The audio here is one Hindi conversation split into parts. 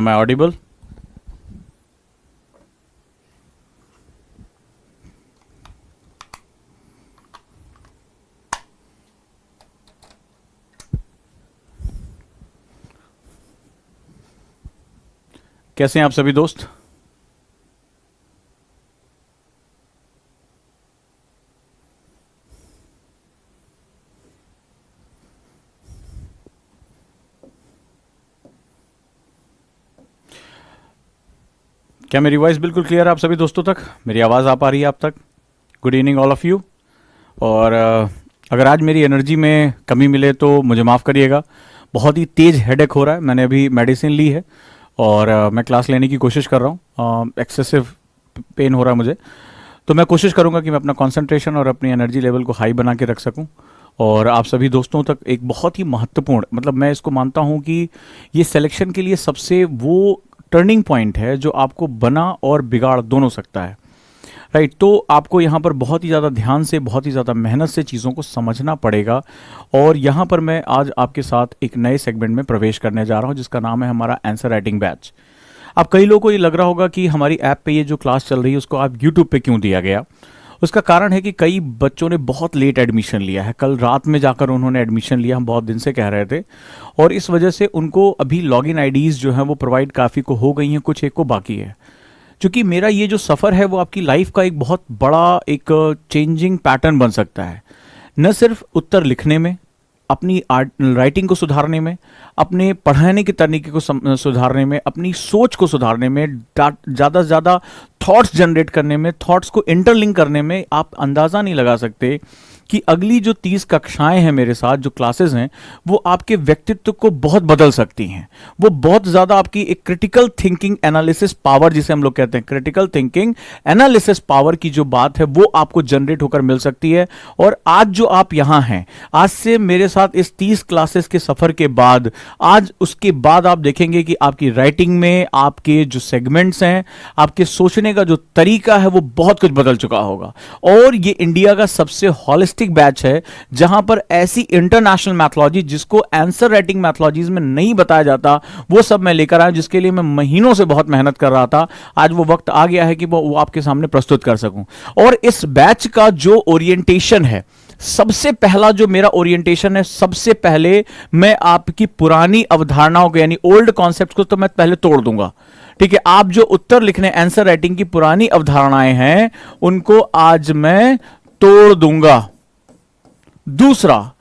Am I audible? कैसे हैं आप सभी दोस्त? क्या मेरी वॉइस बिल्कुल क्लियर है आप सभी दोस्तों तक? मेरी आवाज़ आ पा रही है आप तक? Good evening all of you. और अगर आज मेरी एनर्जी में कमी मिले तो मुझे माफ़ करिएगा। बहुत ही तेज़ हेडेक हो रहा है, मैंने अभी मेडिसिन ली है और मैं क्लास लेने की कोशिश कर रहा हूँ। एक्सेसिव पेन हो रहा है मुझे, तो मैं कोशिश करूँगा कि मैं अपना कंसंट्रेशन और अपनी एनर्जी लेवल को हाई बना के रख सकूँ और आप सभी दोस्तों तक एक बहुत ही महत्वपूर्ण, मतलब मैं इसको मानता हूँ कि ये सिलेक्शन के लिए सबसे वो टर्निंग पॉइंट है जो आपको बना और बिगाड़ दोनों सकता है, राइट। तो आपको यहाँ पर बहुत ही ज़्यादा ध्यान से, बहुत ही ज़्यादा मेहनत से चीज़ों को समझना पड़ेगा। और यहाँ पर मैं आज आपके साथ एक नए सेगमेंट में प्रवेश करने जा रहा हूँ जिसका नाम है हमारा आंसर राइटिंग बैच। अब कई लोगों को ये लग रहा होगा कि हमारी ऐप पे ये जो क्लास चल रही है उसको आप यूट्यूब पे क्यों दिया गया। उसका कारण है कि कई बच्चों ने बहुत लेट एडमिशन लिया है, कल रात में जाकर उन्होंने एडमिशन लिया, हम बहुत दिन से कह रहे थे, और इस वजह से उनको अभी लॉगिन आईडीज़ जो हैं वो प्रोवाइड काफ़ी को हो गई हैं, कुछ एक को बाकी है। क्योंकि मेरा ये जो सफ़र है वो आपकी लाइफ का एक बहुत बड़ा एक चेंजिंग पैटर्न बन सकता है, न सिर्फ उत्तर लिखने में, अपनी राइटिंग को सुधारने में, अपने पढ़ाने के तरीके को सुधारने में, अपनी सोच को सुधारने में, ज़्यादा से ज़्यादा थॉट्स जनरेट करने में, थॉट्स को इंटरलिंक करने में। आप अंदाज़ा नहीं लगा सकते कि अगली जो 30 कक्षाएं हैं मेरे साथ, जो क्लासेस हैं, वो आपके व्यक्तित्व को बहुत बदल सकती हैं। वो बहुत ज़्यादा आपकी एक क्रिटिकल थिंकिंग एनालिसिस पावर, जिसे हम लोग कहते हैं क्रिटिकल थिंकिंग एनालिसिस पावर की जो बात है वो आपको जनरेट होकर मिल सकती है। और आज जो आप यहाँ हैं, आज से मेरे साथ इस 30 क्लासेस के सफ़र के बाद, आज उसके बाद आप देखेंगे कि आपकी राइटिंग में, आपके जो सेगमेंट्स हैं, आपके सोचने का जो तरीका है वो बहुत कुछ बदल चुका होगा। और ये इंडिया का सबसे हॉलिस्टिक बैच है जहां पर ऐसी इंटरनेशनल मैथोलॉजी जिसको आंसर राइटिंग मैथोलॉजीज में नहीं बताया जाता, वो सब मैं लेकर आया, जिसके लिए मैं महीनों से बहुत मेहनत कर रहा था। आज वो वक्त आ गया है कि वो आपके सामने प्रस्तुत कर सकूं। और इस बैच का जो ओरिएंटेशन है, सबसे पहला जो मेरा ओरिएंटेशन है, सबसे पहले मैं आपकी पुरानी अवधारणाओं को, यानी ओल्ड कॉन्सेप्ट को तो मैं पहले तोड़ दूंगा, ठीक है। आप जो उत्तर लिखने, आंसर राइटिंग की पुरानी अवधारणाएं हैं उनको आज मैं तोड़ दूंगा। दूसरा,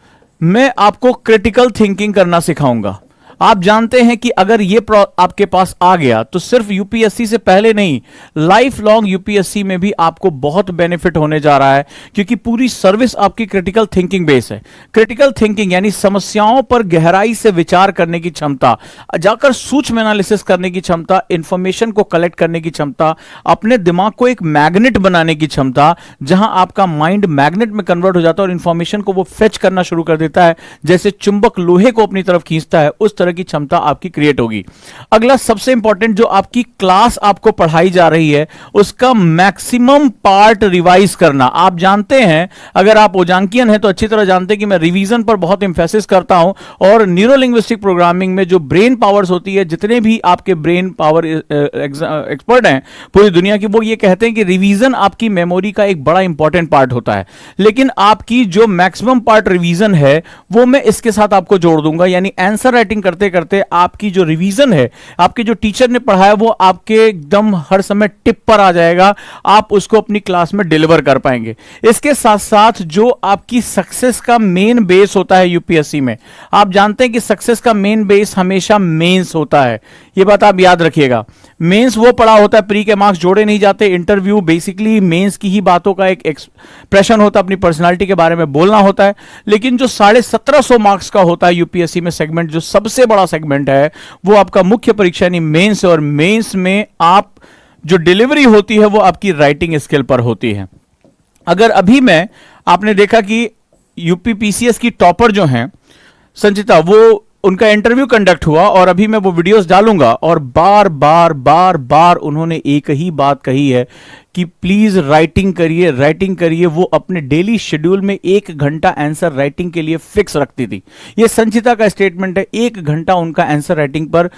मैं आपको क्रिटिकल थिंकिंग करना सिखाऊंगा। आप जानते हैं कि अगर ये आपके पास आ गया तो सिर्फ यूपीएससी से पहले नहीं, लाइफ लॉन्ग यूपीएससी में भी आपको बहुत बेनिफिट होने जा रहा है, क्योंकि पूरी सर्विस आपकी क्रिटिकल थिंकिंग बेस है। क्रिटिकल थिंकिंग यानी समस्याओं पर गहराई से विचार करने की क्षमता, जाकर सूक्ष्म एनालिसिस करने की क्षमता, इंफॉर्मेशन को कलेक्ट करने की क्षमता, अपने दिमाग को एक मैग्नेट बनाने की क्षमता, जहां आपका माइंड मैग्नेट में कन्वर्ट हो जाता है और इंफॉर्मेशन को वो फेच करना शुरू कर देता है, जैसे चुंबक लोहे को अपनी तरफ खींचता है, उस तरह की क्षमता आपकी क्रिएट होगी। अगला सबसे इंपॉर्टेंट, जो आपकी क्लास आपको पढ़ाई जा रही है उसका मैक्सिमम पार्ट रिवाइज करना। आप जानते हैं, अगर आप ओजांकियन हैं तो अच्छी तरह जानते हैं कि मैं रिवीजन पर बहुत एम्फेसिस करता हूं। और न्यूरो लिंग्विस्टिक प्रोग्रामिंग में जो ब्रेन पावर्स होती है, जितने भी आपके ब्रेन पावर एक्सपर्ट हैं पूरी दुनिया की, वो ये कहते हैं कि रिवीजन आपकी मेमोरी का एक बड़ा इंपॉर्टेंट पार्ट होता है। लेकिन आपकी जो मैक्सिमम पार्ट रिवीजन है वो मैं इसके साथ आपको जोड़ दूंगा, यानी आंसर राइटिंग करते करते आपकी जो रिवीजन है, आपके जो टीचर ने पढ़ाया, वो आपके एकदम हर समय टिप पर आ जाएगा, आप उसको अपनी क्लास में डिलीवर कर पाएंगे। इसके साथ साथ जो आपकी सक्सेस का मेन बेस होता है यूपीएससी में, आप जानते हैं कि सक्सेस का मेन बेस हमेशा मेंस होता है। ये बात आप याद रखिएगा। मेंस वो पढ़ा होता है, प्री के मार्क्स जोड़े नहीं जाते। इंटरव्यू बेसिकली मेंस की ही बातों का एक एक्सप्रेशन होता है, अपनी पर्सनालिटी के बारे में बोलना होता है। लेकिन जो 1750 मार्क्स का होता है यूपीएससी में सेगमेंट, जो सबसे बड़ा सेगमेंट है, वो आपका मुख्य परीक्षा यानी मेंस है। और मेंस में आप जो डिलीवरी होती है वो आपकी राइटिंग स्किल पर होती है। अगर अभी मैं, आपने देखा कि यूपी पीसीएस की टॉपर जो हैं संचिता, वो उनका इंटरव्यू कंडक्ट हुआ और अभी मैं वो वीडियोस डालूंगा, और बार बार बार बार उन्होंने एक ही बात कही है कि प्लीज राइटिंग करिए, राइटिंग करिए। वो अपने डेली शेड्यूल में 1 घंटा आंसर राइटिंग के लिए फिक्स रखती थी। ये संचिता का स्टेटमेंट है, 1 घंटा उनका आंसर राइटिंग पर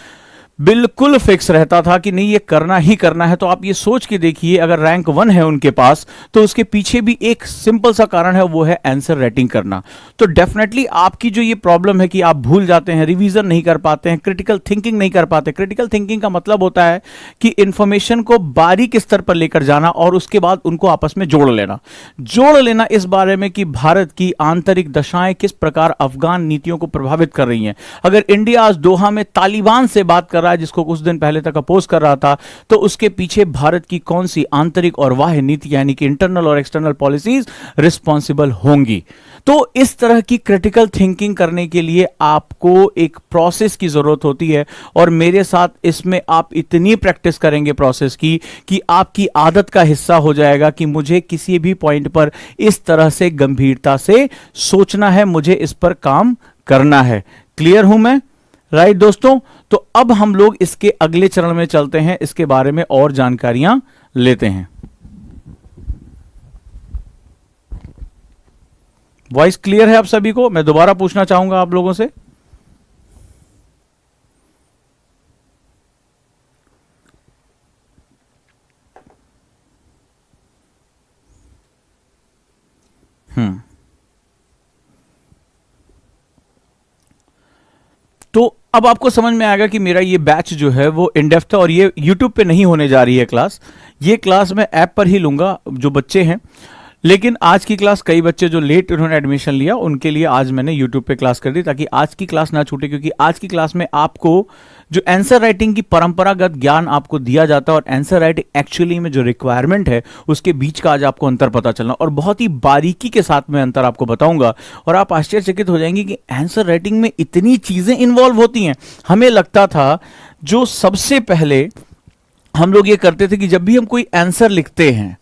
बिल्कुल फिक्स रहता था कि नहीं ये करना ही करना है। तो आप ये सोच के देखिए, अगर रैंक 1 है उनके पास तो उसके पीछे भी एक सिंपल सा कारण है, वो है आंसर राइटिंग करना। तो डेफिनेटली आपकी जो ये प्रॉब्लम है कि आप भूल जाते हैं, रिवीजन नहीं कर पाते हैं, क्रिटिकल थिंकिंग नहीं कर पाते। क्रिटिकल थिंकिंग का मतलब होता है कि इंफॉर्मेशन को बारीक स्तर पर लेकर जाना और उसके बाद उनको आपस में जोड़ लेना इस बारे में कि भारत की आंतरिक दशाएं किस प्रकार अफगान नीतियों को प्रभावित कर रही हैं। अगर इंडिया आज दोहा में तालिबान से बात कर रहा है, जिसको कुछ दिन पहले तक अपोज कर रहा था, तो उसके पीछे भारत की कौन सी आंतरिक और बाह्य नीति यानी कि इंटरनल और एक्सटर्नल पॉलिसीज रिस्पॉन्सिबल होंगी। तो इस तरह की क्रिटिकल थिंकिंग करने के लिए आपको एक प्रोसेस की जरूरत होती है, और मेरे साथ इसमें आप इतनी प्रैक्टिस करेंगे प्रोसेस की कि आपकी आदत का हिस्सा हो जाएगा कि मुझे किसी भी पॉइंट पर इस तरह से गंभीरता से सोचना है, मुझे इस पर काम करना है। क्लियर हूं मैं? राइट दोस्तों, तो अब हम लोग इसके अगले चरण में चलते हैं, इसके बारे में और जानकारियां लेते हैं। वॉइस क्लियर है आप सभी को? मैं दोबारा पूछना चाहूंगा आप लोगों से। तो अब आपको समझ में आएगा कि मेरा ये बैच जो है वो इन डेप्थ है, और ये यूट्यूब पे नहीं होने जा रही है क्लास। ये क्लास मैं ऐप पर ही लूंगा जो बच्चे हैं। लेकिन आज की क्लास कई बच्चे जो लेट उन्होंने एडमिशन लिया उनके लिए आज मैंने यूट्यूब पे क्लास कर दी, ताकि आज की क्लास ना छूटे। क्योंकि आज की क्लास में आपको जो आंसर राइटिंग की परंपरागत ज्ञान आपको दिया जाता है और आंसर राइटिंग एक्चुअली में जो रिक्वायरमेंट है उसके बीच का आज आपको अंतर पता चलना, और बहुत ही बारीकी के साथ में अंतर आपको बताऊंगा। और आप आश्चर्यचकित हो जाएंगे कि आंसर राइटिंग में इतनी चीजें इन्वॉल्व होती हैं। हमें लगता था जो सबसे पहले हम लोग ये करते थे कि जब भी हम कोई आंसर लिखते हैं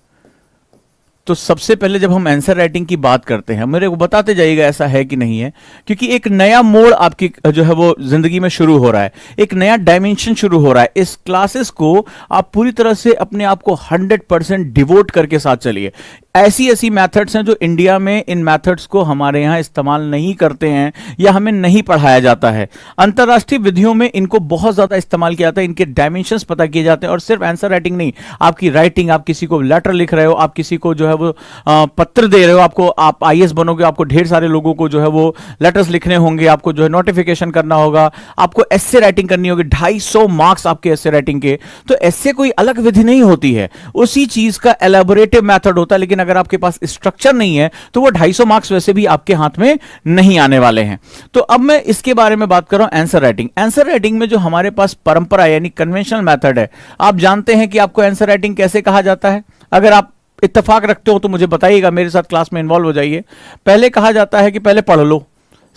तो सबसे पहले जब हम आंसर राइटिंग की बात करते हैं, मेरे को बताते जाइएगा ऐसा है कि नहीं है, क्योंकि एक नया मोड़ आपकी जो है वो जिंदगी में शुरू हो रहा है, एक नया डायमेंशन शुरू हो रहा है। इस क्लासेस को आप पूरी तरह से अपने आप को 100% डिवोट करके साथ चलिए। ऐसी ऐसी मेथड्स हैं जो इंडिया में इन मेथड्स को हमारे यहां इस्तेमाल नहीं करते हैं या हमें नहीं पढ़ाया जाता है। अंतरराष्ट्रीय विधियों में इनको बहुत ज्यादा इस्तेमाल किया जाता है, इनके डायमेंशंस पता किए जाते हैं। और सिर्फ आंसर राइटिंग नहीं, आपकी राइटिंग, आप किसी को लेटर लिख रहे हो, आप किसी को जो है वो पत्र दे रहे हो, आपको आप आईएएस बनोगे, आपको ढेर सारे लोगों को जो है वो लेटर्स लिखने होंगे, आपको जो है नोटिफिकेशन करना होगा, आपको एस्से राइटिंग करनी होगी, 250 मार्क्स आपके एस्से राइटिंग के। तो एस्से कोई अलग विधि नहीं होती है, उसी चीज का एलैबोरेटिव मेथड होता है। लेकिन अगर आपके पास स्ट्रक्चर नहीं है तो वो 250 मार्क्स वैसे भी आपके हाथ में नहीं आने वाले हैं। तो अब मैं इसके बारे में बात कर रहा हूं, आंसर राइटिंग। आंसर राइटिंग में जो हमारे पास परंपरा यानी कन्वेंशनल मेथड है, आप जानते हैं कि आपको आंसर राइटिंग कैसे कहा जाता है? अगर आप इत्तेफाक रखते हो तो मुझे बताइएगा, मेरे साथ क्लास में इन्वॉल्व हो जाइए। पहले कहा जाता है कि पहले पढ़ लो,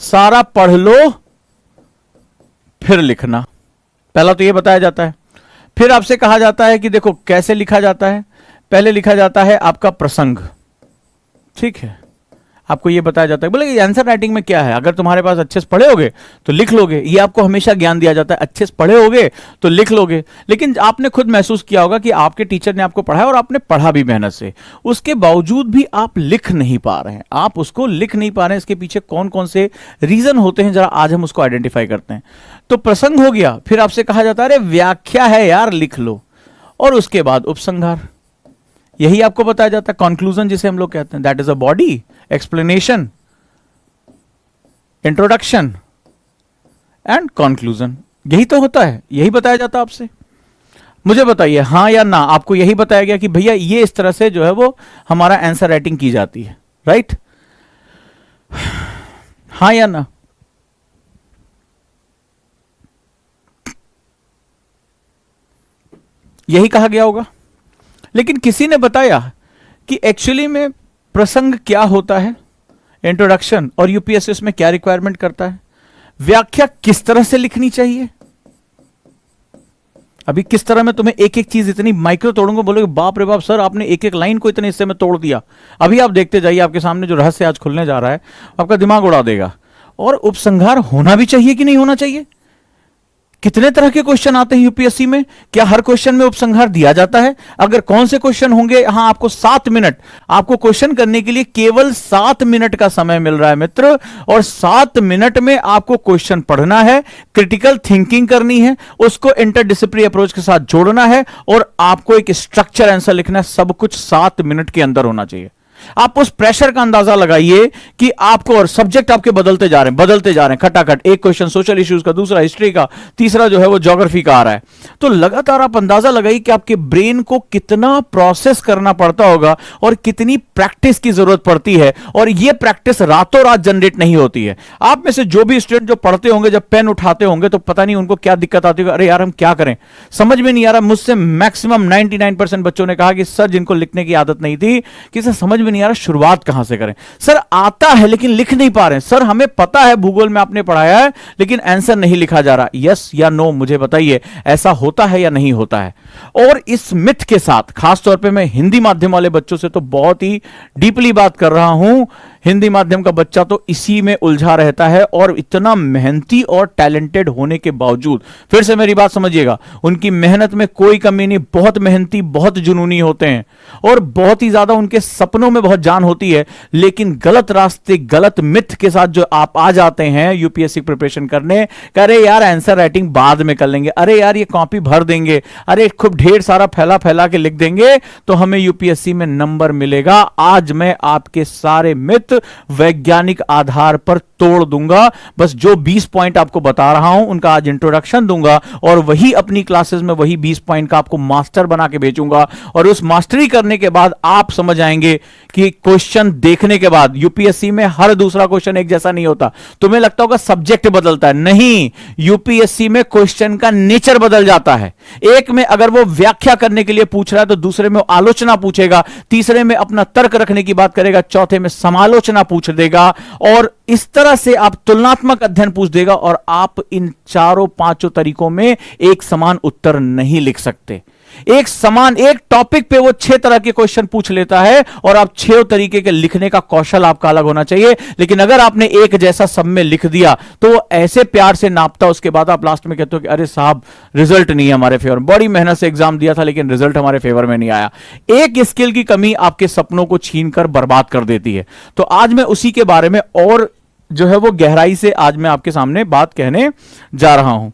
सारा पढ़ लो फिर लिखना, पहला तो यह बताया जाता है। फिर आपसे कहा जाता है कि देखो कैसे लिखा जाता है। पहले लिखा जाता है आपका प्रसंग, ठीक है, आपको यह बताया जाता है। बोले आंसर राइटिंग में क्या है, अगर तुम्हारे पास अच्छे से पढ़े होगे तो लिख लोगे, ये आपको हमेशा ज्ञान दिया जाता है, अच्छे से पढ़े होगे तो लिख लोगे। लेकिन आपने खुद महसूस किया होगा कि आपके टीचर ने आपको पढ़ाया और आपने पढ़ा भी मेहनत से, उसके बावजूद भी आप लिख नहीं पा रहे हैं, आप उसको लिख नहीं पा रहे हैं। इसके पीछे कौन कौन से रीजन होते हैं, जरा आज हम उसको आइडेंटिफाई करते हैं। तो प्रसंग हो गया, फिर आपसे कहा जाता है अरे व्याख्या है यार लिख लो, और उसके बाद उपसंहार, यही आपको बताया जाता है। कंक्लूजन जिसे हम लोग कहते हैं, that is a body, explanation, introduction and conclusion, यही तो होता है, यही बताया जाता है आपसे। मुझे बताइए हां या ना, आपको यही बताया गया कि भैया ये इस तरह से जो है वो हमारा आंसर राइटिंग की जाती है, राइट? हां या ना? यही कहा गया होगा। लेकिन किसी ने बताया कि एक्चुअली में प्रसंग क्या होता है, इंट्रोडक्शन, और यूपीएससी में क्या रिक्वायरमेंट करता है, व्याख्या किस तरह से लिखनी चाहिए। अभी किस तरह मैं तुम्हें एक एक चीज इतनी माइक्रो तोड़ूंगा, बोलोगे बाप रे बाप सर आपने एक एक लाइन को इतने हिस्से में तोड़ दिया। अभी आप देखते जाइए, आपके सामने जो रहस्य आज खुलने जा रहा है आपका दिमाग उड़ा देगा। और उपसंहार होना भी चाहिए कि नहीं होना चाहिए? कितने तरह के क्वेश्चन आते हैं यूपीएससी में? क्या हर क्वेश्चन में उपसंहार दिया जाता है? अगर कौन से क्वेश्चन होंगे? हाँ, आपको 7 मिनट, आपको क्वेश्चन करने के लिए केवल 7 मिनट का समय मिल रहा है मित्र, और 7 मिनट में आपको क्वेश्चन पढ़ना है, क्रिटिकल थिंकिंग करनी है, उसको इंटरडिसिप्लिनरी अप्रोच के साथ जोड़ना है, और आपको एक स्ट्रक्चर आंसर लिखना है। सब कुछ 7 मिनट के अंदर होना चाहिए। आप उस प्रेशर का अंदाजा लगाइए कि आपको, और सब्जेक्ट आपके बदलते जा रहे हैं खटाखट। एक क्वेश्चन सोशल इश्यूज का, दूसरा हिस्ट्री का, तीसरा जो है वो ज्योग्राफी का आ रहा है। तो लगातार आप अंदाजा लगाइए कि आपके ब्रेन को कितना प्रोसेस करना पड़ता होगा और कितनी प्रैक्टिस की जरूरत पड़ती है। और यह प्रैक्टिस रातों रात जनरेट नहीं होती है। आप में से जो भी स्टूडेंट जो पढ़ते होंगे, जब पेन उठाते होंगे तो पता नहीं उनको क्या दिक्कत आती होगी, अरे यार हम क्या करें, समझ में नहीं आ रहा। मुझसे मैक्सिमम 99% बच्चों ने कहा कि सर, जिनको लिखने की आदत नहीं थी, कि सर समझ में नहीं आ रहा शुरुआत कहां से करें। सर आता है लेकिन लिख नहीं पा रहे हैं। सर हमें पता है, भूगोल में आपने पढ़ाया है, लेकिन आंसर नहीं लिखा जा रहा। यस या नो मुझे बताइए, ऐसा होता है या नहीं होता है? और इस मिथ के साथ, खासतौर पे मैं हिंदी माध्यम वाले बच्चों से तो बहुत ही डीपली बात कर रहा हूं। हिंदी माध्यम का बच्चा तो इसी में उलझा रहता है, और इतना मेहनती और टैलेंटेड होने के बावजूद, फिर से मेरी बात समझिएगा, उनकी मेहनत में कोई कमी नहीं, बहुत मेहनती, बहुत जुनूनी होते हैं, और बहुत ही ज्यादा उनके सपनों में बहुत जान होती है। लेकिन गलत रास्ते, गलत मिथ के साथ जो आप आ जाते हैं यूपीएससी प्रिपरेशन करने, अरे यार आंसर राइटिंग बाद में कर लेंगे, अरे यार ये कॉपी भर देंगे, अरे खूब ढेर सारा फैला फैला के लिख देंगे तो हमें यूपीएससी में नंबर मिलेगा। आज मैं आपके सारे मिथ वैज्ञानिक आधार पर तोड़ दूंगा। बस जो 20 पॉइंट आपको बता रहा हूं उनका आज इंट्रोडक्शन दूंगा, और वही अपनी क्लासेस में वही 20 पॉइंट का आपको मास्टर बना के भेजूंगा। और उस मास्टरी करने के बाद आप समझ आएंगे कि क्वेश्चन देखने के बाद यूपीएससी में हर दूसरा क्वेश्चन एक जैसा नहीं होता। तुम्हें लगता होगा सब्जेक्ट बदलता है, नहीं, यूपीएससी में क्वेश्चन का नेचर बदल जाता है। एक में अगर वो व्याख्या करने के लिए पूछ रहा है तो दूसरे में आलोचना पूछेगा, तीसरे में अपना तर्क रखने की बात करेगा, चौथे में समालोचना पूछ देगा, और इस तरह से आप तुलनात्मक अध्ययन पूछ देगा। और आप इन चारों पांचों तरीकों में एक समान उत्तर नहीं लिख सकते। एक टॉपिक पे वो 6 तरह के क्वेश्चन पूछ लेता है, और आप 6 तरीके के लिखने का कौशल आपका अलग होना चाहिए। लेकिन अगर आपने एक जैसा सब में लिख दिया तो वो ऐसे प्यार से नापता, उसके बाद आप लास्ट में कहते हो कि अरे साहब रिजल्ट नहीं है हमारे फेवर में, बड़ी मेहनत से एग्जाम दिया था लेकिन रिजल्ट हमारे फेवर में नहीं आया। एक स्किल की कमी आपके सपनों को छीनकर बर्बाद कर देती है। तो आज मैं उसी के बारे में और जो है वो गहराई से आज मैं आपके सामने बात कहने जा रहा हूं।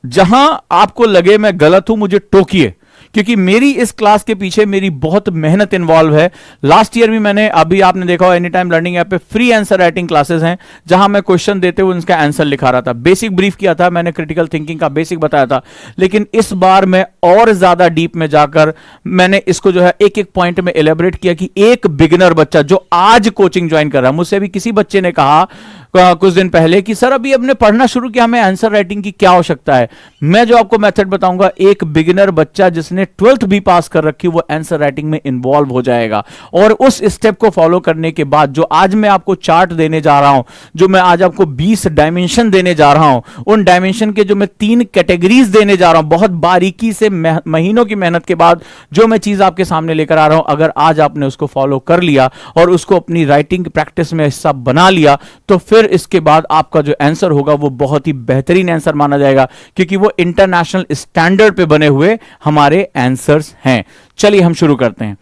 जहां आपको लगे मैं गलत हूं, मुझे टोकिए, क्योंकि मेरी इस क्लास के पीछे मेरी बहुत मेहनत इन्वॉल्व है। लास्ट ईयर भी मैंने, अभी आपने देखा हो एनी टाइम लर्निंग ऐप पे फ्री आंसर राइटिंग क्लासेस हैं, जहां मैं क्वेश्चन देते हुए उनका आंसर लिखा रहा था। बेसिक ब्रीफ किया था मैंने, क्रिटिकल थिंकिंग का बेसिक बताया था। लेकिन इस बार मैं और ज्यादा डीप में जाकर मैंने इसको जो है एक एक पॉइंट में एलेबोरेट किया कि एक बिगिनर बच्चा जो आज कोचिंग ज्वाइन कर रहा है, मुझसे भी किसी बच्चे ने कहा कुछ दिन पहले कि सर अभी हमने पढ़ना शुरू किया, हमें आंसर राइटिंग की क्या आवश्यकता है। मैं जो आपको मेथड बताऊंगा, एक बिगिनर बच्चा जिसने 12th भी पास कर रखी, वो आंसर राइटिंग में इन्वॉल्व हो जाएगा। और उस स्टेप को फॉलो करने के बाद जो आज मैं आपको चार्ट देने जा रहा हूं, जो मैं आज आपको 20 डायमेंशन देने जा रहा हूं, उन डायमेंशन के जो मैं 3 कैटेगरीज देने जा रहा हूं, बहुत बारीकी से महीनों की मेहनत के बाद जो मैं चीज आपके सामने लेकर आ रहा हूं, अगर आज आपने उसको फॉलो कर लिया और उसको अपनी राइटिंग प्रैक्टिस में हिस्सा बना लिया, तो फिर इसके बाद आपका जो आंसर होगा वो बहुत ही बेहतरीन आंसर माना जाएगा, क्योंकि वो इंटरनेशनल स्टैंडर्ड पे बने हुए हमारे आंसर्स हैं। चलिए हम शुरू करते हैं।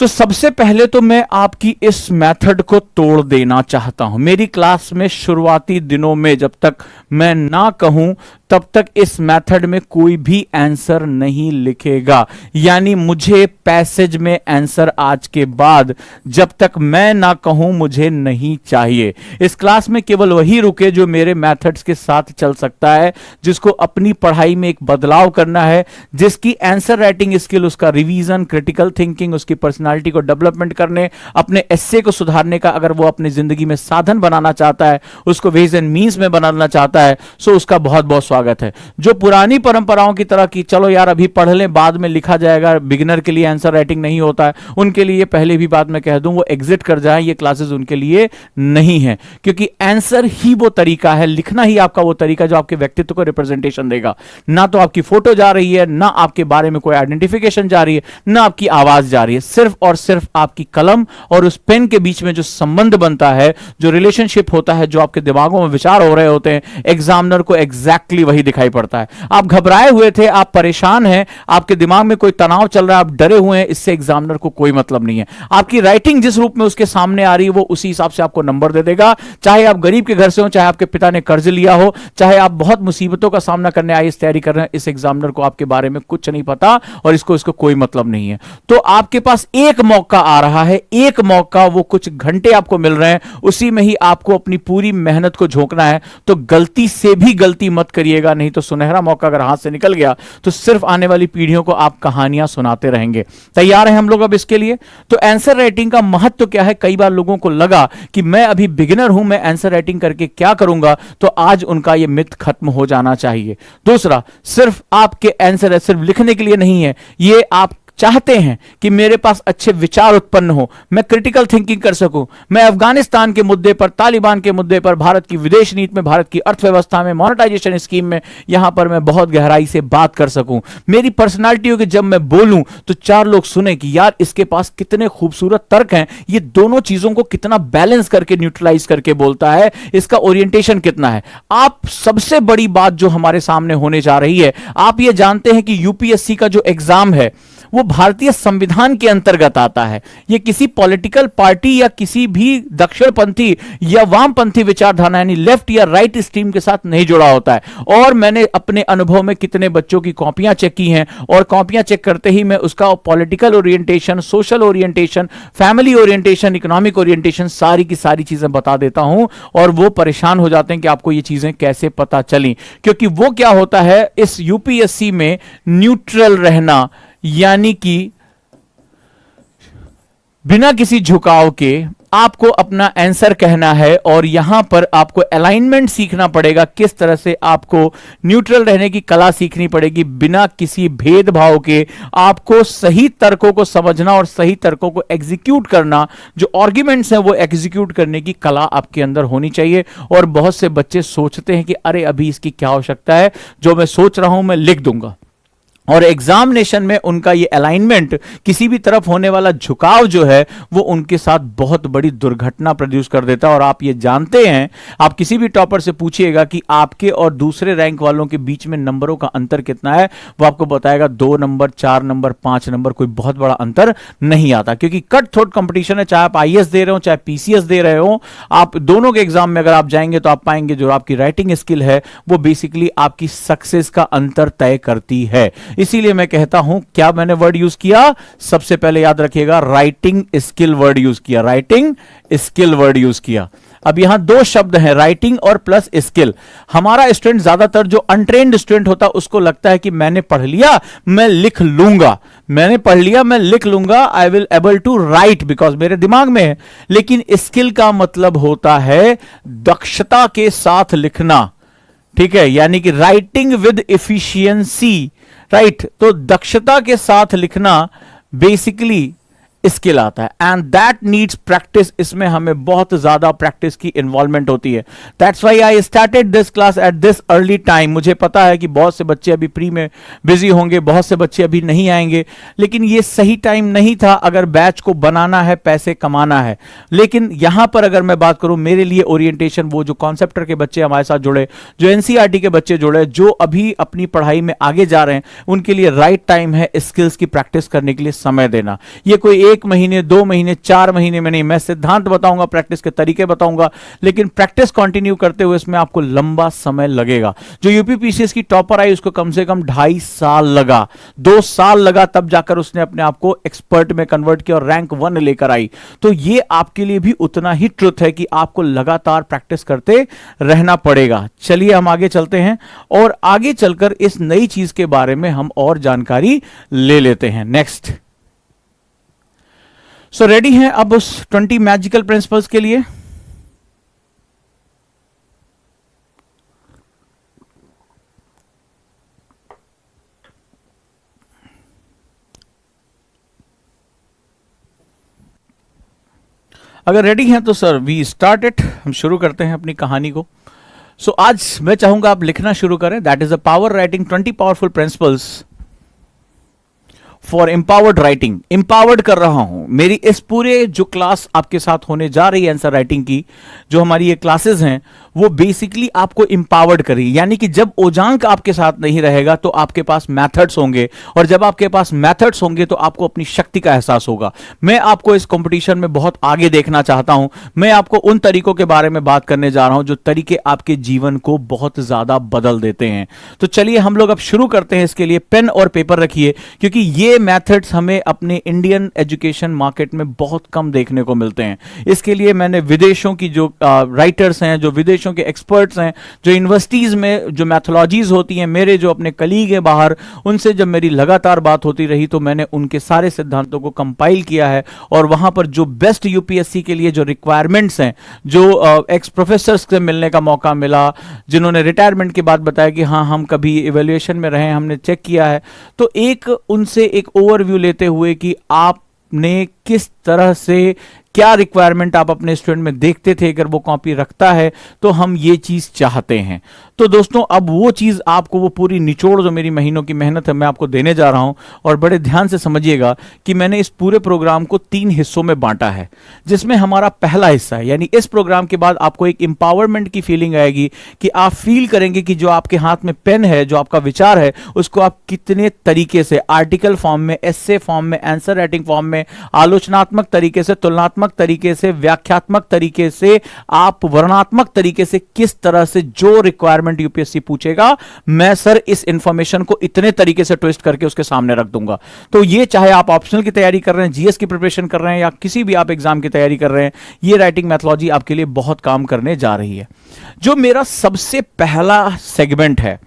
तो सबसे पहले तो मैं आपकी इस मेथड को तोड़ देना चाहता हूं। मेरी क्लास में शुरुआती दिनों में जब तक मैं ना कहूं तब तक इस मेथड में कोई भी आंसर नहीं लिखेगा। यानी मुझे पैसेज में आंसर आज के बाद जब तक मैं ना कहूं मुझे नहीं चाहिए। इस क्लास में केवल वही रुके जो मेरे मेथड्स के साथ चल सकता है, जिसको अपनी पढ़ाई में एक बदलाव करना है, जिसकी आंसर राइटिंग स्किल, उसका रिवीजन, क्रिटिकल थिंकिंग, उसकी पर्सनालिटी को डेवलपमेंट करने, अपने एस्से को सुधारने का अगर वो अपनी जिंदगी में साधन बनाना चाहता है, उसको वेज एंड मीन्स में बनाना चाहता है, सो उसका बहुत बहुत स्वागत है। जो पुरानी परंपराओं की तरह की चलो यार अभी पढ़ लें बाद में लिखा जाएगा, बिगिनर के लिए आंसर राइटिंग नहीं होता है, उनके लिए पहले भी बात मैं कह दूं वो एग्जिट कर जाएं, ये क्लासेस उनके लिए नहीं है। क्योंकि आंसर ही वो तरीका है, लिखना ही आपका वो तरीका जो आपके व्यक्तित्व को रिप्रेजेंटेशन देगा। ना तो आपकी फोटो जा रही है, ना आपके बारे में कोई आइडेंटिफिकेशन जा रही है, ना आपकी आवाज जा रही है, सिर्फ और सिर्फ आपकी कलम और उस पेन के बीच में जो संबंध बनता है, जो रिलेशनशिप होता है, जो आपके दिमागों में विचार हो रहे होते हैं, एग्जामिनर को एग्जैक्टली वही दिखाई पड़ता है। आप घबराए हुए थे, आप परेशान हैं, आपके दिमाग में कोई तनाव चल रहा है, आप डरे हुए हैं, इससे एग्जामिनर को कोई मतलब नहीं है। आपकी राइटिंग जिस रूप में उसके सामने आ रही है वो उसी हिसाब से आपको नंबर दे देगा। चाहे आप गरीब के घर से हो, चाहे आपके पिता ने कर्ज लिया हो, चाहे आप बहुत मुसीबतों का सामना करने आईएएस तैयारी कर रहे हैं, इस एग्जामिनर को आपके बारे में कुछ नहीं पता और इसको कोई मतलब नहीं है। तो आपके पास एक मौका आ रहा है, एक मौका, वो कुछ घंटे आपको मिल रहे हैं, उसी में ही आपको अपनी पूरी मेहनत को झोंकना है। तो गलती से भी गलती मत करिएगा, नहीं तो सुनहरा मौका अगर हाथ से निकल गया तो सिर्फ आने वाली पीढ़ियों को आप कहानियां सुनाते रहेंगे। तैयार हैं हम लोग अब इसके लिए? तो आंसर राइटिंग का महत्व क्या है? कई बार लोगों को लगा कि मैं अभी बिगिनर हूं, मैं आंसर राइटिंग करके क्या करूंगा, तो आज उनका यह मिथ खत्म हो जाना चाहिए। दूसरा, सिर्फ आपके आंसर सिर्फ लिखने के लिए नहीं है, ये आप चाहते हैं कि मेरे पास अच्छे विचार उत्पन्न हो, मैं क्रिटिकल थिंकिंग कर सकूं, मैं अफगानिस्तान के मुद्दे पर, तालिबान के मुद्दे पर, भारत की विदेश नीति में, भारत की अर्थव्यवस्था में, मॉनेटाइजेशन स्कीम में, यहां पर मैं बहुत गहराई से बात कर सकूं। मेरी पर्सनालिटी हो कि जब मैं बोलूं तो चार लोग सुने कि यार इसके पास कितने खूबसूरत तर्क हैं, ये दोनों चीजों को कितना बैलेंस करके, न्यूट्रलाइज करके बोलता है, इसका ओरिएंटेशन कितना है। आप सबसे बड़ी बात जो हमारे सामने होने जा रही है, आप ये जानते हैं कि यूपीएससी का जो एग्जाम है वो भारतीय संविधान के अंतर्गत आता है। यह किसी पॉलिटिकल पार्टी या किसी भी दक्षिणपंथी या वामपंथी विचारधारा यानी लेफ्ट या राइट स्ट्रीम के साथ नहीं जुड़ा होता है। और मैंने अपने अनुभव में कितने बच्चों की कॉपियां चेक की हैं, और कॉपियां चेक करते ही मैं उसका political orientation, social orientation, family orientation, economic orientation, सारी की सारी चीजें बता देता हूं। और वो परेशान हो जाते हैं कि आपको ये चीजें कैसे पता चली, क्योंकि वो क्या होता है इस यूपीएससी में, न्यूट्रल रहना, यानी कि बिना किसी झुकाव के आपको अपना आंसर कहना है। और यहां पर आपको अलाइनमेंट सीखना पड़ेगा, किस तरह से आपको न्यूट्रल रहने की कला सीखनी पड़ेगी, बिना किसी भेदभाव के आपको सही तर्कों को समझना और सही तर्कों को एग्जीक्यूट करना, जो आर्ग्यूमेंट्स हैं वो एग्जीक्यूट करने की कला आपके अंदर होनी चाहिए। और बहुत से बच्चे सोचते हैं कि अरे अभी इसकी क्या आवश्यकता है, जो मैं सोच रहा हूं मैं लिख दूंगा, और एग्जामिनेशन में उनका ये अलाइनमेंट, किसी भी तरफ होने वाला झुकाव जो है वो उनके साथ बहुत बड़ी दुर्घटना प्रोड्यूस कर देता है। और आप ये जानते हैं, आप किसी भी टॉपर से पूछिएगा कि आपके और दूसरे रैंक वालों के बीच में नंबरों का अंतर कितना है, वो आपको बताएगा 2 नंबर, 4 नंबर, 5 नंबर, कोई बहुत बड़ा अंतर नहीं आता। क्योंकि कट थ्रोट कंपटीशन है, चाहे आप आईएएस दे रहे हो चाहे पीसीएस दे रहे हो, आप दोनों के एग्जाम में अगर आप जाएंगे तो आप पाएंगे जो आपकी राइटिंग स्किल है वो बेसिकली आपकी सक्सेस का अंतर तय करती है। इसीलिए मैं कहता हूं, क्या मैंने वर्ड यूज किया, सबसे पहले याद रखिएगा, राइटिंग स्किल वर्ड यूज किया, राइटिंग स्किल वर्ड यूज किया। अब यहां 2 शब्द हैं, राइटिंग और प्लस स्किल। हमारा स्टूडेंट, ज्यादातर जो अनट्रेन्ड स्टूडेंट होता है, उसको लगता है कि मैंने पढ़ लिया मैं लिख लूंगा, मैंने पढ़ लिया मैं लिख लूंगा, I will able to write because मेरे दिमाग में है। लेकिन स्किल का मतलब होता है दक्षता के साथ लिखना, ठीक है, यानी कि राइटिंग विद एफिशिएंसी, राइट। तो दक्षता के साथ लिखना बेसिकली स्किल आता है, एंड दैट नीड्स प्रैक्टिस। इसमें हमें बहुत ज्यादा प्रैक्टिस की इन्वॉल्वमेंट होती है। That's why I started this class at this early time. मुझे पता है कि बहुत से बच्चे अभी प्री में बिजी होंगे, बहुत से बच्चे अभी नहीं आएंगे, लेकिन ये सही टाइम नहीं था अगर बैच को बनाना है, पैसे कमाना है। लेकिन यहां पर अगर मैं बात करूं, मेरे लिए ओरिएंटेशन, वो जो कॉन्सेप्टर के बच्चे हमारे साथ जुड़े, जो एनसीईआरटी के बच्चे जुड़े, जो अभी अपनी पढ़ाई में आगे जा रहे हैं, उनके लिए राइट टाइम है स्किल्स की प्रैक्टिस करने के लिए समय देना। ये कोई 1 महीने, 2 महीने, 4 महीने में नहीं, मैं सिद्धांत बताऊंगा, प्रैक्टिस के तरीके बताऊंगा, लेकिन प्रैक्टिस कंटिन्यू करते हुए इसमें आपको लंबा समय लगेगा। जो यूपीपीसीएस की टॉपर आई उसको कम से कम 2.5 साल लगा, 2 साल लगा, तब जाकर उसने अपने आप को एक्सपर्ट में कन्वर्ट किया और रैंक 1 लेकर आई। तो ये आपके लिए भी उतना ही ट्रुथ है कि आपको लगातार प्रैक्टिस करते रहना पड़ेगा। चलिए हम आगे चलते हैं और आगे चलकर इस नई चीज के बारे में हम और जानकारी ले लेते हैं। नेक्स्ट, सो रेडी हैं अब उस 20 मैजिकल प्रिंसिपल्स के लिए? अगर रेडी हैं तो सर वी स्टार्ट इट, हम शुरू करते हैं अपनी कहानी को। सो आज मैं चाहूंगा आप लिखना शुरू करें। That is a power writing 20 powerful principles for empowered writing, empowered कर रहा हूं। मेरी इस पूरे जो क्लास आपके साथ होने जा रही है आंसर राइटिंग की, जो हमारी ये क्लासेस हैं, वो बेसिकली आपको एम्पावर्ड करेगी। यानी कि जब ओजांक आपके साथ नहीं रहेगा तो आपके पास मेथड्स होंगे, और जब आपके पास मेथड्स होंगे तो आपको अपनी शक्ति का एहसास होगा। मैं आपको इस कंपटीशन में बहुत आगे देखना चाहता हूं। मैं आपको उन तरीकों के बारे में बात करने जा रहा हूं जो तरीके आपके जीवन को बहुत ज्यादा बदल देते हैं। तो चलिए हम लोग अब शुरू करते हैं। इसके लिए पेन और पेपर रखिए, क्योंकि ये मेथड्स हमें अपने इंडियन एजुकेशन मार्केट में बहुत कम देखने को मिलते हैं। इसके लिए मैंने विदेशों की जो राइटर्स हैं, जो विदेशों के एक्सपर्ट्स हैं, जो यूनिवर्सिटीज में जो मैथोलॉजीज होती हैं, मेरे जो अपने कलीग हैं बाहर, उनसे जब मेरी लगातार बात होती रही तो मैंने उनके सारे सिद्धांतों को कंपाइल किया है। और वहां पर जो बेस्ट यूपीएससी के लिए जो रिक्वायरमेंट्स हैं, जो एक्स प्रोफेसर्स से मिलने का मौका मिला, जिन्होंने रिटायरमेंट के बाद बताया कि हाँ हम कभी इवैल्यूएशन में रहे, हमने चेक किया है, तो एक उनसे एक ओवरव्यू लेते हुए कि आपने किस तरह से, क्या रिक्वायरमेंट आप अपने स्टूडेंट में देखते थे, अगर वो कॉपी रखता है तो हम ये चीज चाहते हैं। तो दोस्तों अब वो चीज आपको, वो पूरी निचोड़ जो मेरी महीनों की मेहनत है मैं आपको देने जा रहा हूं। और बड़े ध्यान से समझिएगा कि मैंने इस पूरे प्रोग्राम को 3 हिस्सों में बांटा है, जिसमें हमारा पहला हिस्सा है, यानी इस प्रोग्राम के बाद आपको एक इंपावरमेंट की फीलिंग आएगी कि आप फील करेंगे कि जो आपके हाथ में पेन है, जो आपका विचार है, उसको आप कितने तरीके से आर्टिकल फॉर्म में, एस्से फॉर्म में, आंसर राइटिंग फॉर्म में, आलोचनात्मक तरीके से, तुलनात्मक तरीके से, व्याख्यात्मक तरीके से, आप वर्णनात्मक तरीके से, किस तरह से जो रिक्वायरमेंट यूपीएससी पूछेगा, मैं सर इस इंफॉर्मेशन को इतने तरीके से ट्विस्ट करके उसके सामने रख दूंगा। तो ये चाहे आप ऑप्शनल की तैयारी कर रहे हैं, जीएस की प्रिपरेशन कर रहे हैं, या किसी भी आप एग्जाम की तैयारी कर रहे हैं, ये राइटिंग मैथोलॉजी आपके लिए बहुत काम करने जा रही है। जो मेरा सबसे पहला सेगमेंट है,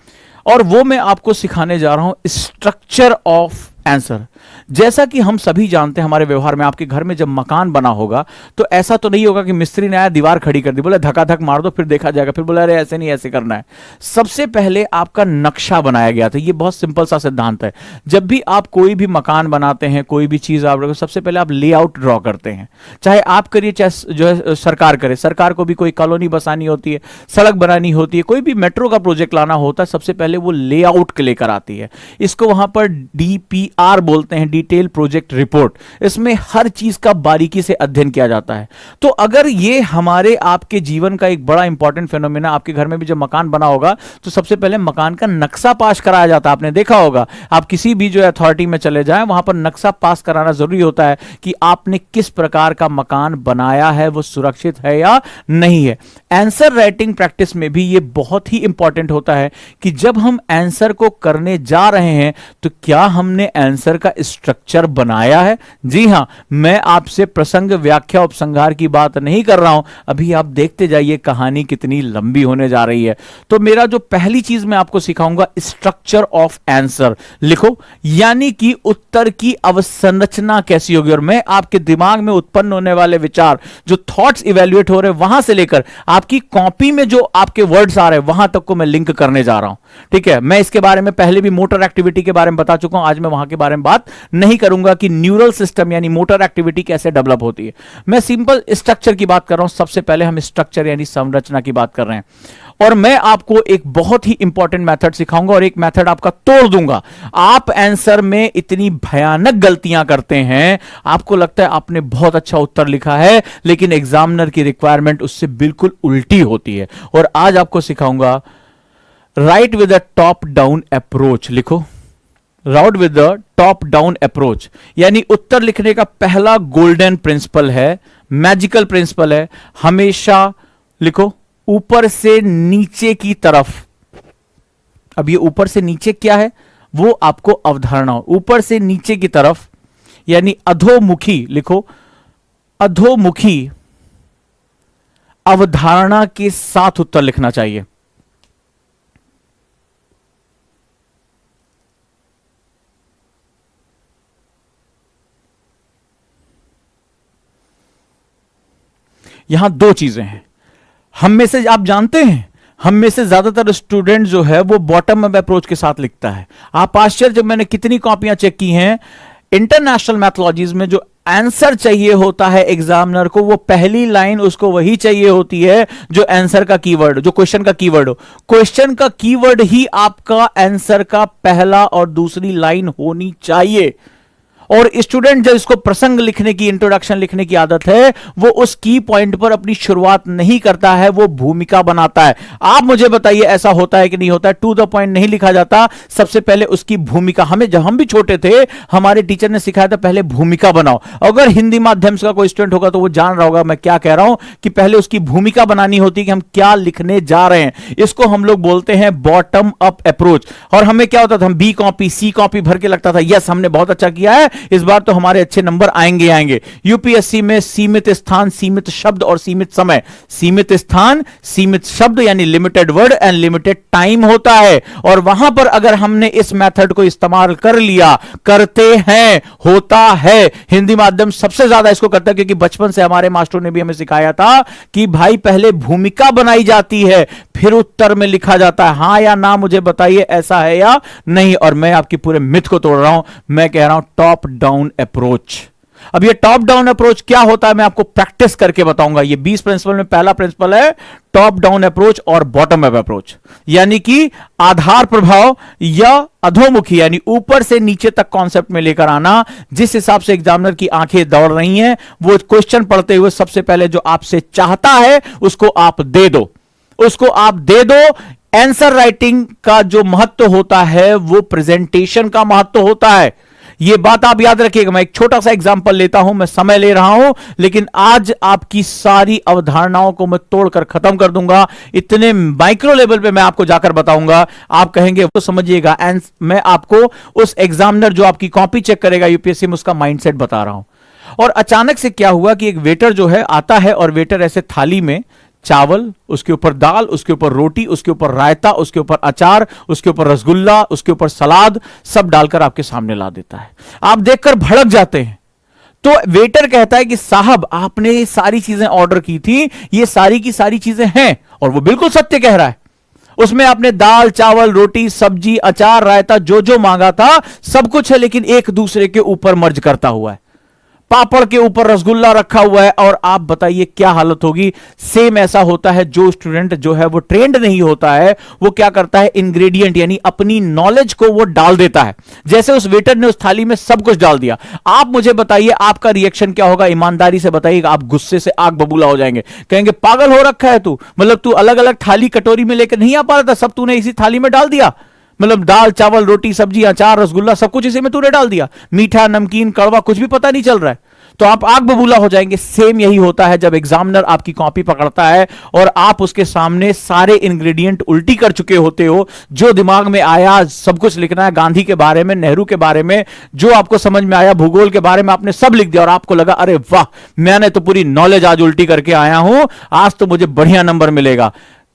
और वो मैं आपको सिखाने जा रहा हूं स्ट्रक्चर ऑफ आंसर। जैसा कि हम सभी जानते हैं हमारे व्यवहार में, आपके घर में जब मकान बना होगा तो ऐसा तो नहीं होगा कि मिस्त्री ने आया, दीवार खड़ी कर दी, बोले धक्का-धक मार दो फिर देखा जाएगा, फिर बोला अरे ऐसे नहीं, ऐसे करना है। सबसे पहले आपका नक्शा बनाया गया था। ये बहुत सिंपल सा सिद्धांत है। जब भी आप कोई भी मकान बनाते हैं, कोई भी चीज आप, सबसे पहले आप लेआउट ड्रॉ करते हैं। चाहे आप करिए, चाहे जो है सरकार करे, सरकार को भी कोई कॉलोनी बसानी होती है, सड़क बनानी होती है, कोई भी मेट्रो का प्रोजेक्ट लाना होता है, सबसे पहले वो लेआउट लेकर आती है। इसको वहां पर डीपीआर बोलते हैं, डिटेल प्रोजेक्ट रिपोर्ट। इसमें हर चीज का बारीकी से अध्ययन किया जाता है। तो अगर ये हमारे आपके जीवन का एक बड़ा इंपॉर्टेंट फेनोमेना, आपके घर में भी जब मकान बना होगा तो सबसे पहले मकान का नक्शा पास कराया जाता है। आपने देखा होगा, आप किसी भी जो अथॉरिटी में चले जाएं, वहां पर नक्शा पास कराना जरूरी होता है कि आपने किस प्रकार का मकान बनाया है, वो सुरक्षित है या नहीं है। आंसर राइटिंग प्रैक्टिस में भी ये बहुत ही इंपॉर्टेंट होता है कि जब हम आंसर को करने जा रहे हैं तो क्या हमने आंसर का स्ट्रक्चर बनाया है। जी हां, मैं आपसे प्रसंग, व्याख्या, उपसंहार की बात नहीं कर रहा हूं। अभी आप देखते जाइए कहानी कितनी लंबी होने जा रही है। तो मेरा जो पहली चीज मैं आपको सिखाऊंगा, स्ट्रक्चर ऑफ आंसर लिखो, यानी कि उत्तर की अवसंरचना कैसी होगी। और मैं आपके दिमाग में उत्पन्न होने वाले विचार, जो थॉट्स इवैल्यूएट हो रहे हैं, वहां से लेकर आपकी कॉपी में जो आपके वर्ड्स आ रहे हैं, वहां तक को मैं लिंक करने जा रहा हूं। ठीक है, मैं इसके बारे में पहले भी मोटर एक्टिविटी के बारे में बता चुका हूं। आज मैं वहां के बारे में बात नहीं करूंगा कि न्यूरल सिस्टम यानी मोटर एक्टिविटी कैसे डेवलप होती है। मैं सिंपल स्ट्रक्चर की बात कर रहा हूं। सबसे पहले हम स्ट्रक्चर यानी संरचना की बात कर रहे हैं, और मैं आपको एक बहुत ही इंपॉर्टेंट मेथड सिखाऊंगा और एक मेथड आपका तोड़ दूंगा। आप आंसर में इतनी भयानक गलतियां करते हैं, आपको लगता है आपने बहुत अच्छा उत्तर लिखा है, लेकिन एग्जामिनर की रिक्वायरमेंट उससे बिल्कुल उल्टी होती है। और आज आपको सिखाऊंगा write with a top down approach. लिखो, write with the top down approach, यानी उत्तर लिखने का पहला गोल्डन प्रिंसिपल है, मैजिकल प्रिंसिपल है, हमेशा लिखो ऊपर से नीचे की तरफ। अब ये ऊपर से नीचे क्या है, वो आपको अवधारणा हो। ऊपर से नीचे की तरफ यानी अधोमुखी, लिखो अधोमुखी अवधारणा के साथ उत्तर लिखना चाहिए। यहां 2 चीजें हैं। हम में से, आप जानते हैं, हम में से ज्यादातर स्टूडेंट जो है वो बॉटम अप अप्रोच के साथ लिखता है। आप आश्चर्य, जब मैंने कितनी कॉपियां चेक की हैं, इंटरनेशनल मैथोलॉजीज में जो आंसर चाहिए होता है एग्जामिनर को, वो पहली लाइन उसको वही चाहिए होती है जो आंसर का कीवर्ड, जो क्वेश्चन का कीवर्ड हो। क्वेश्चन का कीवर्ड ही आपका आंसर का पहला और दूसरी लाइन होनी चाहिए। और स्टूडेंट जब इसको प्रसंग लिखने की, इंट्रोडक्शन लिखने की आदत है, वो उस की पॉइंट पर अपनी शुरुआत नहीं करता है, वो भूमिका बनाता है। आप मुझे बताइए ऐसा होता है कि नहीं होता है? टू द पॉइंट नहीं लिखा जाता, सबसे पहले उसकी भूमिका। हमें जब हम भी छोटे थे, हमारे टीचर ने सिखाया था पहले भूमिका बनाओ। अगर हिंदी माध्यम से का कोई स्टूडेंट होगा तो वो जान रहा होगा मैं क्या कह रहा हूं, कि पहले उसकी भूमिका बनानी होती है कि हम क्या लिखने जा रहे हैं। इसको हम लोग बोलते हैं बॉटम अप अप्रोच। और हमें क्या होता था, हम बी कॉपी सी कॉपी भर के लगता था यस हमने बहुत अच्छा किया है, इस बार तो हमारे अच्छे नंबर आएंगे आएंगे। यूपीएससी में सीमित स्थान, सीमित शब्द और सीमित समय, सीमित स्थान, सीमित शब्द यानी limited word and limited time होता है। और वहां पर अगर हमने इस मेथड को इस्तेमाल कर लिया, करते हैं, होता है, हिंदी माध्यम सबसे ज्यादा इसको करता है, क्योंकि बचपन से हमारे मास्टरों ने भी हमें सिखाया था कि भाई पहले भूमिका बनाई जाती है, फिर उत्तर में लिखा जाता है। हां या ना मुझे बताइए ऐसा है या नहीं। और मैं आपकी पूरे मिथ को तोड़ रहा हूं, मैं कह रहा हूं टॉप डाउन अप्रोच। अब ये टॉप डाउन अप्रोच क्या होता है मैं आपको प्रैक्टिस करके बताऊंगा। ये 20 प्रिंसिपल में पहला प्रिंसिपल है टॉप डाउन अप्रोच और बॉटम अप अप्रोच, यानी कि आधार प्रभाव या अधोमुखी, यानी ऊपर से नीचे तक कॉन्सेप्ट में लेकर आना। जिस हिसाब से एग्जामिनर की आंखें दौड़ रही हैं, वो क्वेश्चन पढ़ते हुए सबसे पहले जो आपसे चाहता है उसको आप दे दो, उसको आप दे दो। आंसर राइटिंग का जो महत्व होता है वो प्रेजेंटेशन का महत्व होता है। यह बात आप याद रखिएगा। मैं एक छोटा सा एग्जांपल लेता हूं, मैं समय ले रहा हूं, लेकिन आज आपकी सारी अवधारणाओं को मैं तोड़कर खत्म कर दूंगा। इतने माइक्रो लेवल पे मैं आपको जाकर बताऊंगा, आप कहेंगे वो समझिएगा। मैं आपको उस एग्जामिनर जो आपकी कॉपी चेक करेगा यूपीएससी में, उसका माइंडसेट बता रहा हूं। और अचानक से क्या हुआ कि एक वेटर जो है आता है, और वेटर ऐसे थाली में चावल, उसके ऊपर दाल, उसके ऊपर रोटी, उसके ऊपर रायता, उसके ऊपर अचार, उसके ऊपर रसगुल्ला, उसके ऊपर सलाद, सब डालकर आपके सामने ला देता है। आप देखकर भड़क जाते हैं। तो वेटर कहता है कि साहब आपने ये सारी चीजें ऑर्डर की थी, ये सारी की सारी चीजें हैं। और वो बिल्कुल सत्य कह रहा है। उसमें आपने दाल, चावल, रोटी, सब्जी, अचार, रायता जो जो मांगा था सब कुछ है, लेकिन एक दूसरे के ऊपर मर्ज करता हुआ है। पापड़ के ऊपर रसगुल्ला रखा हुआ है, और आप बताइए क्या हालत होगी। सेम ऐसा होता है, जो स्टूडेंट जो है वो ट्रेंड नहीं होता है, वो क्या करता है, इंग्रेडिएंट यानी अपनी नॉलेज को वो डाल देता है। जैसे उस वेटर ने उस थाली में सब कुछ डाल दिया। आप मुझे बताइए आपका रिएक्शन क्या होगा, ईमानदारी से बताइएगा। आप गुस्से से आग बबूला हो जाएंगे, कहेंगे पागल हो रखा है तू, मतलब तू अलग अलग थाली कटोरी में लेकर नहीं आ पा रहा था, सब तूने इसी थाली में डाल दिया। मतलब दाल, चावल, रोटी, सब्जी, अचार, रसगुल्ला सब कुछ इसी में तूने डाल दिया। मीठा, नमकीन, कड़वा कुछ भी पता नहीं चल रहा है, तो आप आग बबूला हो जाएंगे। सेम यही होता है जब एग्जामिनर आपकी कॉपी पकड़ता है और आप उसके सामने सारे इंग्रेडिएंट उल्टी कर चुके होते हो। जो दिमाग में आया सब कुछ लिखना है, गांधी के बारे में, नेहरू के बारे में, जो आपको समझ में आया, भूगोल के बारे में आपने सब लिख दिया। और आपको लगा अरे वाह, मैंने तो पूरी नॉलेज आज उल्टी करके आया हूं, आज तो मुझे बढ़िया नंबर मिलेगा।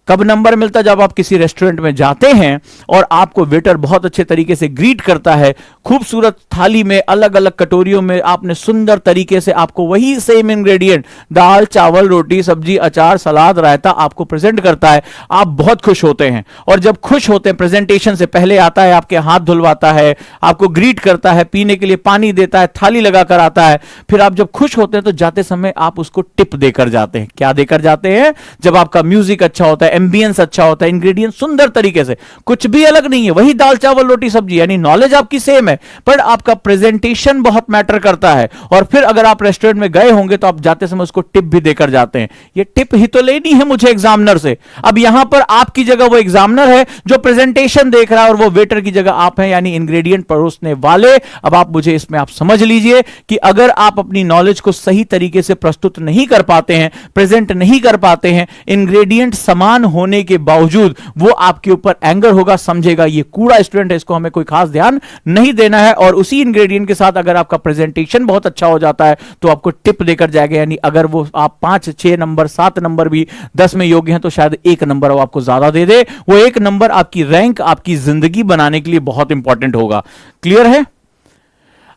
कब नंबर मिलता है? जब आप किसी रेस्टोरेंट में जाते हैं और आपको वेटर बहुत अच्छे तरीके से ग्रीट करता है, खूबसूरत थाली में, अलग अलग कटोरियों में आपने सुंदर तरीके से आपको वही सेम इंग्रेडिएंट दाल, चावल, रोटी, सब्जी, अचार, सलाद, रायता आपको प्रेजेंट करता है। आप बहुत खुश होते हैं। और जब खुश होते हैं, प्रेजेंटेशन से पहले आता है, आपके हाथ धुलवाता है, आपको ग्रीट करता है, पीने के लिए पानी देता है, थाली लगाकर आता है। फिर आप जब खुश होते हैं तो जाते समय आप उसको टिप देकर जाते हैं। क्या देकर जाते हैं? जब आपका म्यूजिक अच्छा होता है, एम्बियंस अच्छा होता है, इंग्रेडिएंट सुंदर तरीके से, कुछ भी अलग नहीं है, वही दाल, चावल, रोटी, सब्जी, यानी नॉलेज आपकी सेम है, पर आपका प्रेजेंटेशन बहुत मैटर करता है। और फिर अगर आप रेस्टोरेंट में गए होंगे तो आप जाते समय उसको टिप भी देकर जाते हैं। ये टिप ही तो लेनी है मुझे एग्जामिनर से। अब यहां पर आपकी जगह वो एग्जामिनर है जो प्रेजेंटेशन देख रहा है, और वो वेटर की जगह आप हैं, यानी इंग्रेडिएंट परोसने वाले। अब आप मुझे इसमें आप समझ लीजिए कि अगर आप अपनी नॉलेज को सही तरीके से प्रस्तुत नहीं कर पाते हैं, प्रेजेंट नहीं कर पाते हैं, इंग्रेडिएंट समान होने के बावजूद, वो आपके ऊपर एंगर होगा, समझेगा ये कूड़ा स्टूडेंट है, इसको हमें कोई खास ध्यान नहीं देना है। और उसी इंग्रेडिएंट के साथ अगर आपका प्रेजेंटेशन बहुत अच्छा हो जाता है तो आपको टिप देकर जाएगा। यानी अगर वो आप 5, 6 नंबर, 7 नंबर भी 10 में योग्य हैं तो शायद 1 नंबर वो आपको ज्यादा दे दे। वो 1 नंबर आपकी रैंक, आपकी जिंदगी बनाने के लिए बहुत इंपॉर्टेंट होगा। क्लियर है?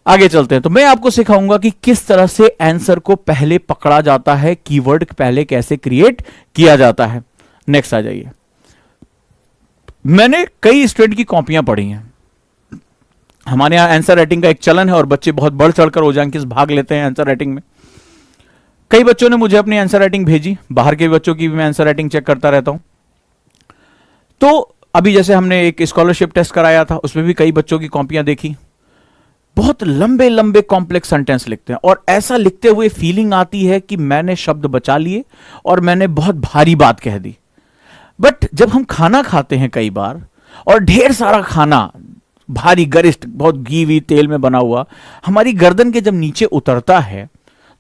आगे चलते हैं। तो मैं आपको सिखाऊंगा कि किस तरह से आंसर को पहले पकड़ा जाता है, कीवर्ड पहले कैसे क्रिएट किया जाता है। नेक्स्ट आ जाइए। मैंने कई स्टूडेंट की कॉपियां पढ़ी हैं। हमारे यहां आंसर राइटिंग का एक चलन है और बच्चे बहुत बढ़ चढ़कर हो जाएंगे, भाग लेते हैं आंसर राइटिंग में। कई बच्चों ने मुझे अपनी आंसर राइटिंग भेजी, बाहर के बच्चों की भी मैं आंसर राइटिंग चेक करता रहता हूं। तो अभी जैसे हमने एक स्कॉलरशिप टेस्ट कराया था, उसमें भी कई बच्चों की कॉपियां देखी। बहुत लंबे लंबे कॉम्प्लेक्स सेंटेंस लिखते हैं और ऐसा लिखते हुए फीलिंग आती है कि मैंने शब्द बचा लिए और मैंने बहुत भारी बात कह दी। बट जब हम खाना खाते हैं कई बार, और ढेर सारा खाना भारी गरिष्ठ बहुत घी वी तेल में बना हुआ हमारी गर्दन के जब नीचे उतरता है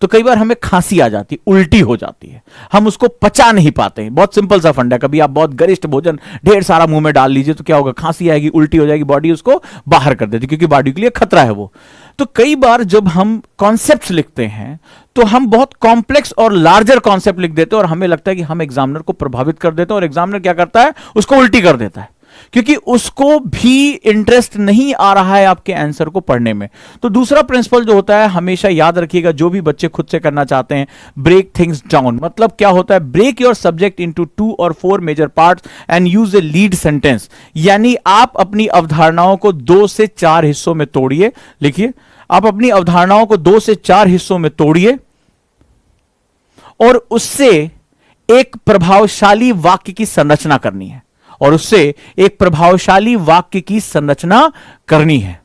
तो कई बार हमें खांसी आ जाती, उल्टी हो जाती है, हम उसको पचा नहीं पाते हैं। बहुत सिंपल सा फंडा, कभी आप बहुत गरिष्ठ भोजन ढेर सारा मुंह में डाल लीजिए तो क्या होगा, खांसी आएगी, उल्टी हो जाएगी, बॉडी उसको बाहर कर देती क्योंकि बॉडी के लिए खतरा है वो। तो कई बार जब हम कॉन्सेप्ट्स लिखते हैं तो हम बहुत कॉम्प्लेक्स और लार्जर कॉन्सेप्ट लिख देते हैं और हमें लगता है कि हम एग्जामिनर को प्रभावित कर देते हैं, और एग्जामिनर क्या करता है, उसको उल्टी कर देता है क्योंकि उसको भी इंटरेस्ट नहीं आ रहा है आपके आंसर को पढ़ने में। तो दूसरा प्रिंसिपल जो होता है, हमेशा याद रखिएगा, जो भी बच्चे खुद से करना चाहते हैं, ब्रेक थिंग्स डाउन। मतलब क्या होता है, ब्रेक योर सब्जेक्ट इनटू 2 और 4 major parts and use a lead sentence. यानी आप अपनी अवधारणाओं को 2 से 4 हिस्सों में तोड़िए। लिखिए, आप अपनी अवधारणाओं को 2 से 4 हिस्सों में तोड़िए और उससे एक प्रभावशाली वाक्य की संरचना करनी है, और उससे एक प्रभावशाली वाक्य की संरचना करनी है।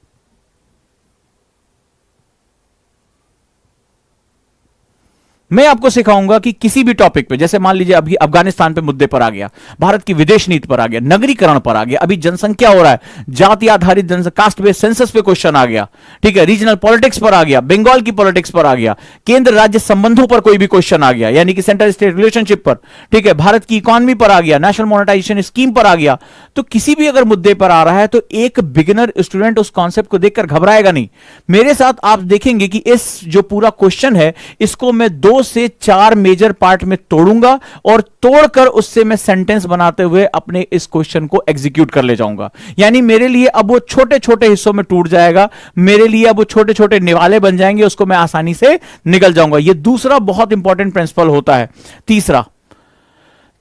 मैं आपको सिखाऊंगा कि किसी भी टॉपिक पे, जैसे मान लीजिए अभी अफगानिस्तान पे मुद्दे पर आ गया, भारत की विदेश नीति पर आ गया, नगरीकरण पर आ गया, अभी जनसंख्या हो रहा है, जाति आधारित कास्ट बेस्ड सेंसस पे क्वेश्चन आ गया, ठीक है, रीजनल पॉलिटिक्स पर आ गया, बंगाल की पॉलिटिक्स पर आ गया, केंद्र राज्य संबंधों पर कोई भी क्वेश्चन आ गया, यानी कि सेंटर स्टेट रिलेशनशिप पर, ठीक है, भारत की इकोनॉमी पर आ गया, नेशनल मोनेटाइजेशन स्कीम पर आ गया। तो किसी भी अगर मुद्दे पर आ रहा है तो एक बिगिनर स्टूडेंट उस कॉन्सेप्ट को देखकर घबराएगा नहीं। मेरे साथ आप देखेंगे कि इस जो पूरा क्वेश्चन है इसको मैं 2 से 4 मेजर पार्ट में तोड़ूंगा और तोड़कर उससे मैं सेंटेंस बनाते हुए अपने इस क्वेश्चन को एग्जीक्यूट कर ले जाऊंगा। यानी मेरे लिए अब वो छोटे छोटे हिस्सों में टूट जाएगा, मेरे लिए अब वो छोटे छोटे निवाले बन जाएंगे, उसको मैं आसानी से निकल जाऊंगा। ये दूसरा बहुत इंपॉर्टेंट प्रिंसिपल होता है। तीसरा,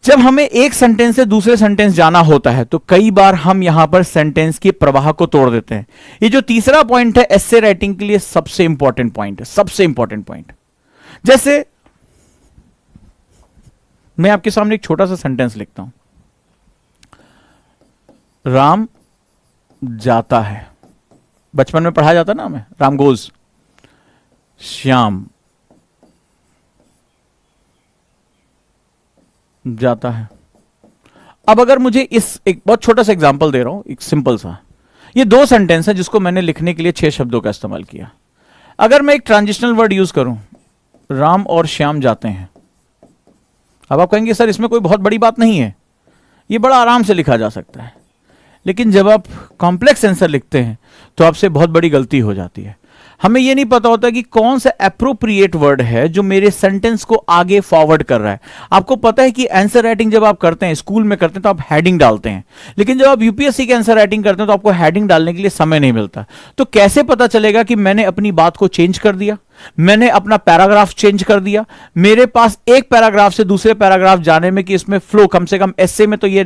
जब हमें एक सेंटेंस से दूसरे सेंटेंस जाना होता है तो कई बार हम यहां पर सेंटेंस के प्रवाह को तोड़ देते हैं। ये जो तीसरा पॉइंट है एस्से राइटिंग के लिए सबसे इंपॉर्टेंट पॉइंट है, सबसे इंपॉर्टेंट पॉइंट। जैसे मैं आपके सामने एक छोटा सा सेंटेंस लिखता हूं, राम जाता है, बचपन में पढ़ा जाता ना हमें, राम गोज, श्याम जाता है। अब अगर मुझे इस एक बहुत छोटा सा एग्जांपल दे रहा हूं, एक सिंपल सा, ये 2 सेंटेंस है जिसको मैंने लिखने के लिए 6 शब्दों का इस्तेमाल किया। अगर मैं एक ट्रांजिशनल वर्ड यूज करूं, राम और श्याम जाते हैं, अब आप कहेंगे सर इसमें कोई बहुत बड़ी बात नहीं है, ये बड़ा आराम से लिखा जा सकता है। लेकिन जब आप कॉम्प्लेक्स आंसर लिखते हैं तो आपसे बहुत बड़ी गलती हो जाती है। हमें यह नहीं पता होता कि कौन सा एप्रोप्रिएट वर्ड है जो मेरे सेंटेंस को आगे फॉरवर्ड कर रहा है। आपको पता है कि आंसर राइटिंग जब आप करते हैं, स्कूल में करते हैं तो आप हेडिंग डालते हैं, लेकिन जब आप यूपीएससी के आंसर राइटिंग करते हैं तो आपको हेडिंग डालने के लिए समय नहीं मिलता। तो कैसे पता चलेगा कि मैंने अपनी बात को चेंज कर दिया, मैंने अपना पैराग्राफ चेंज कर दिया, मेरे पास एक पैराग्राफ से दूसरे पैराग्राफ जाने में कि इसमें फ्लो, कम से कम एस्से में तो ये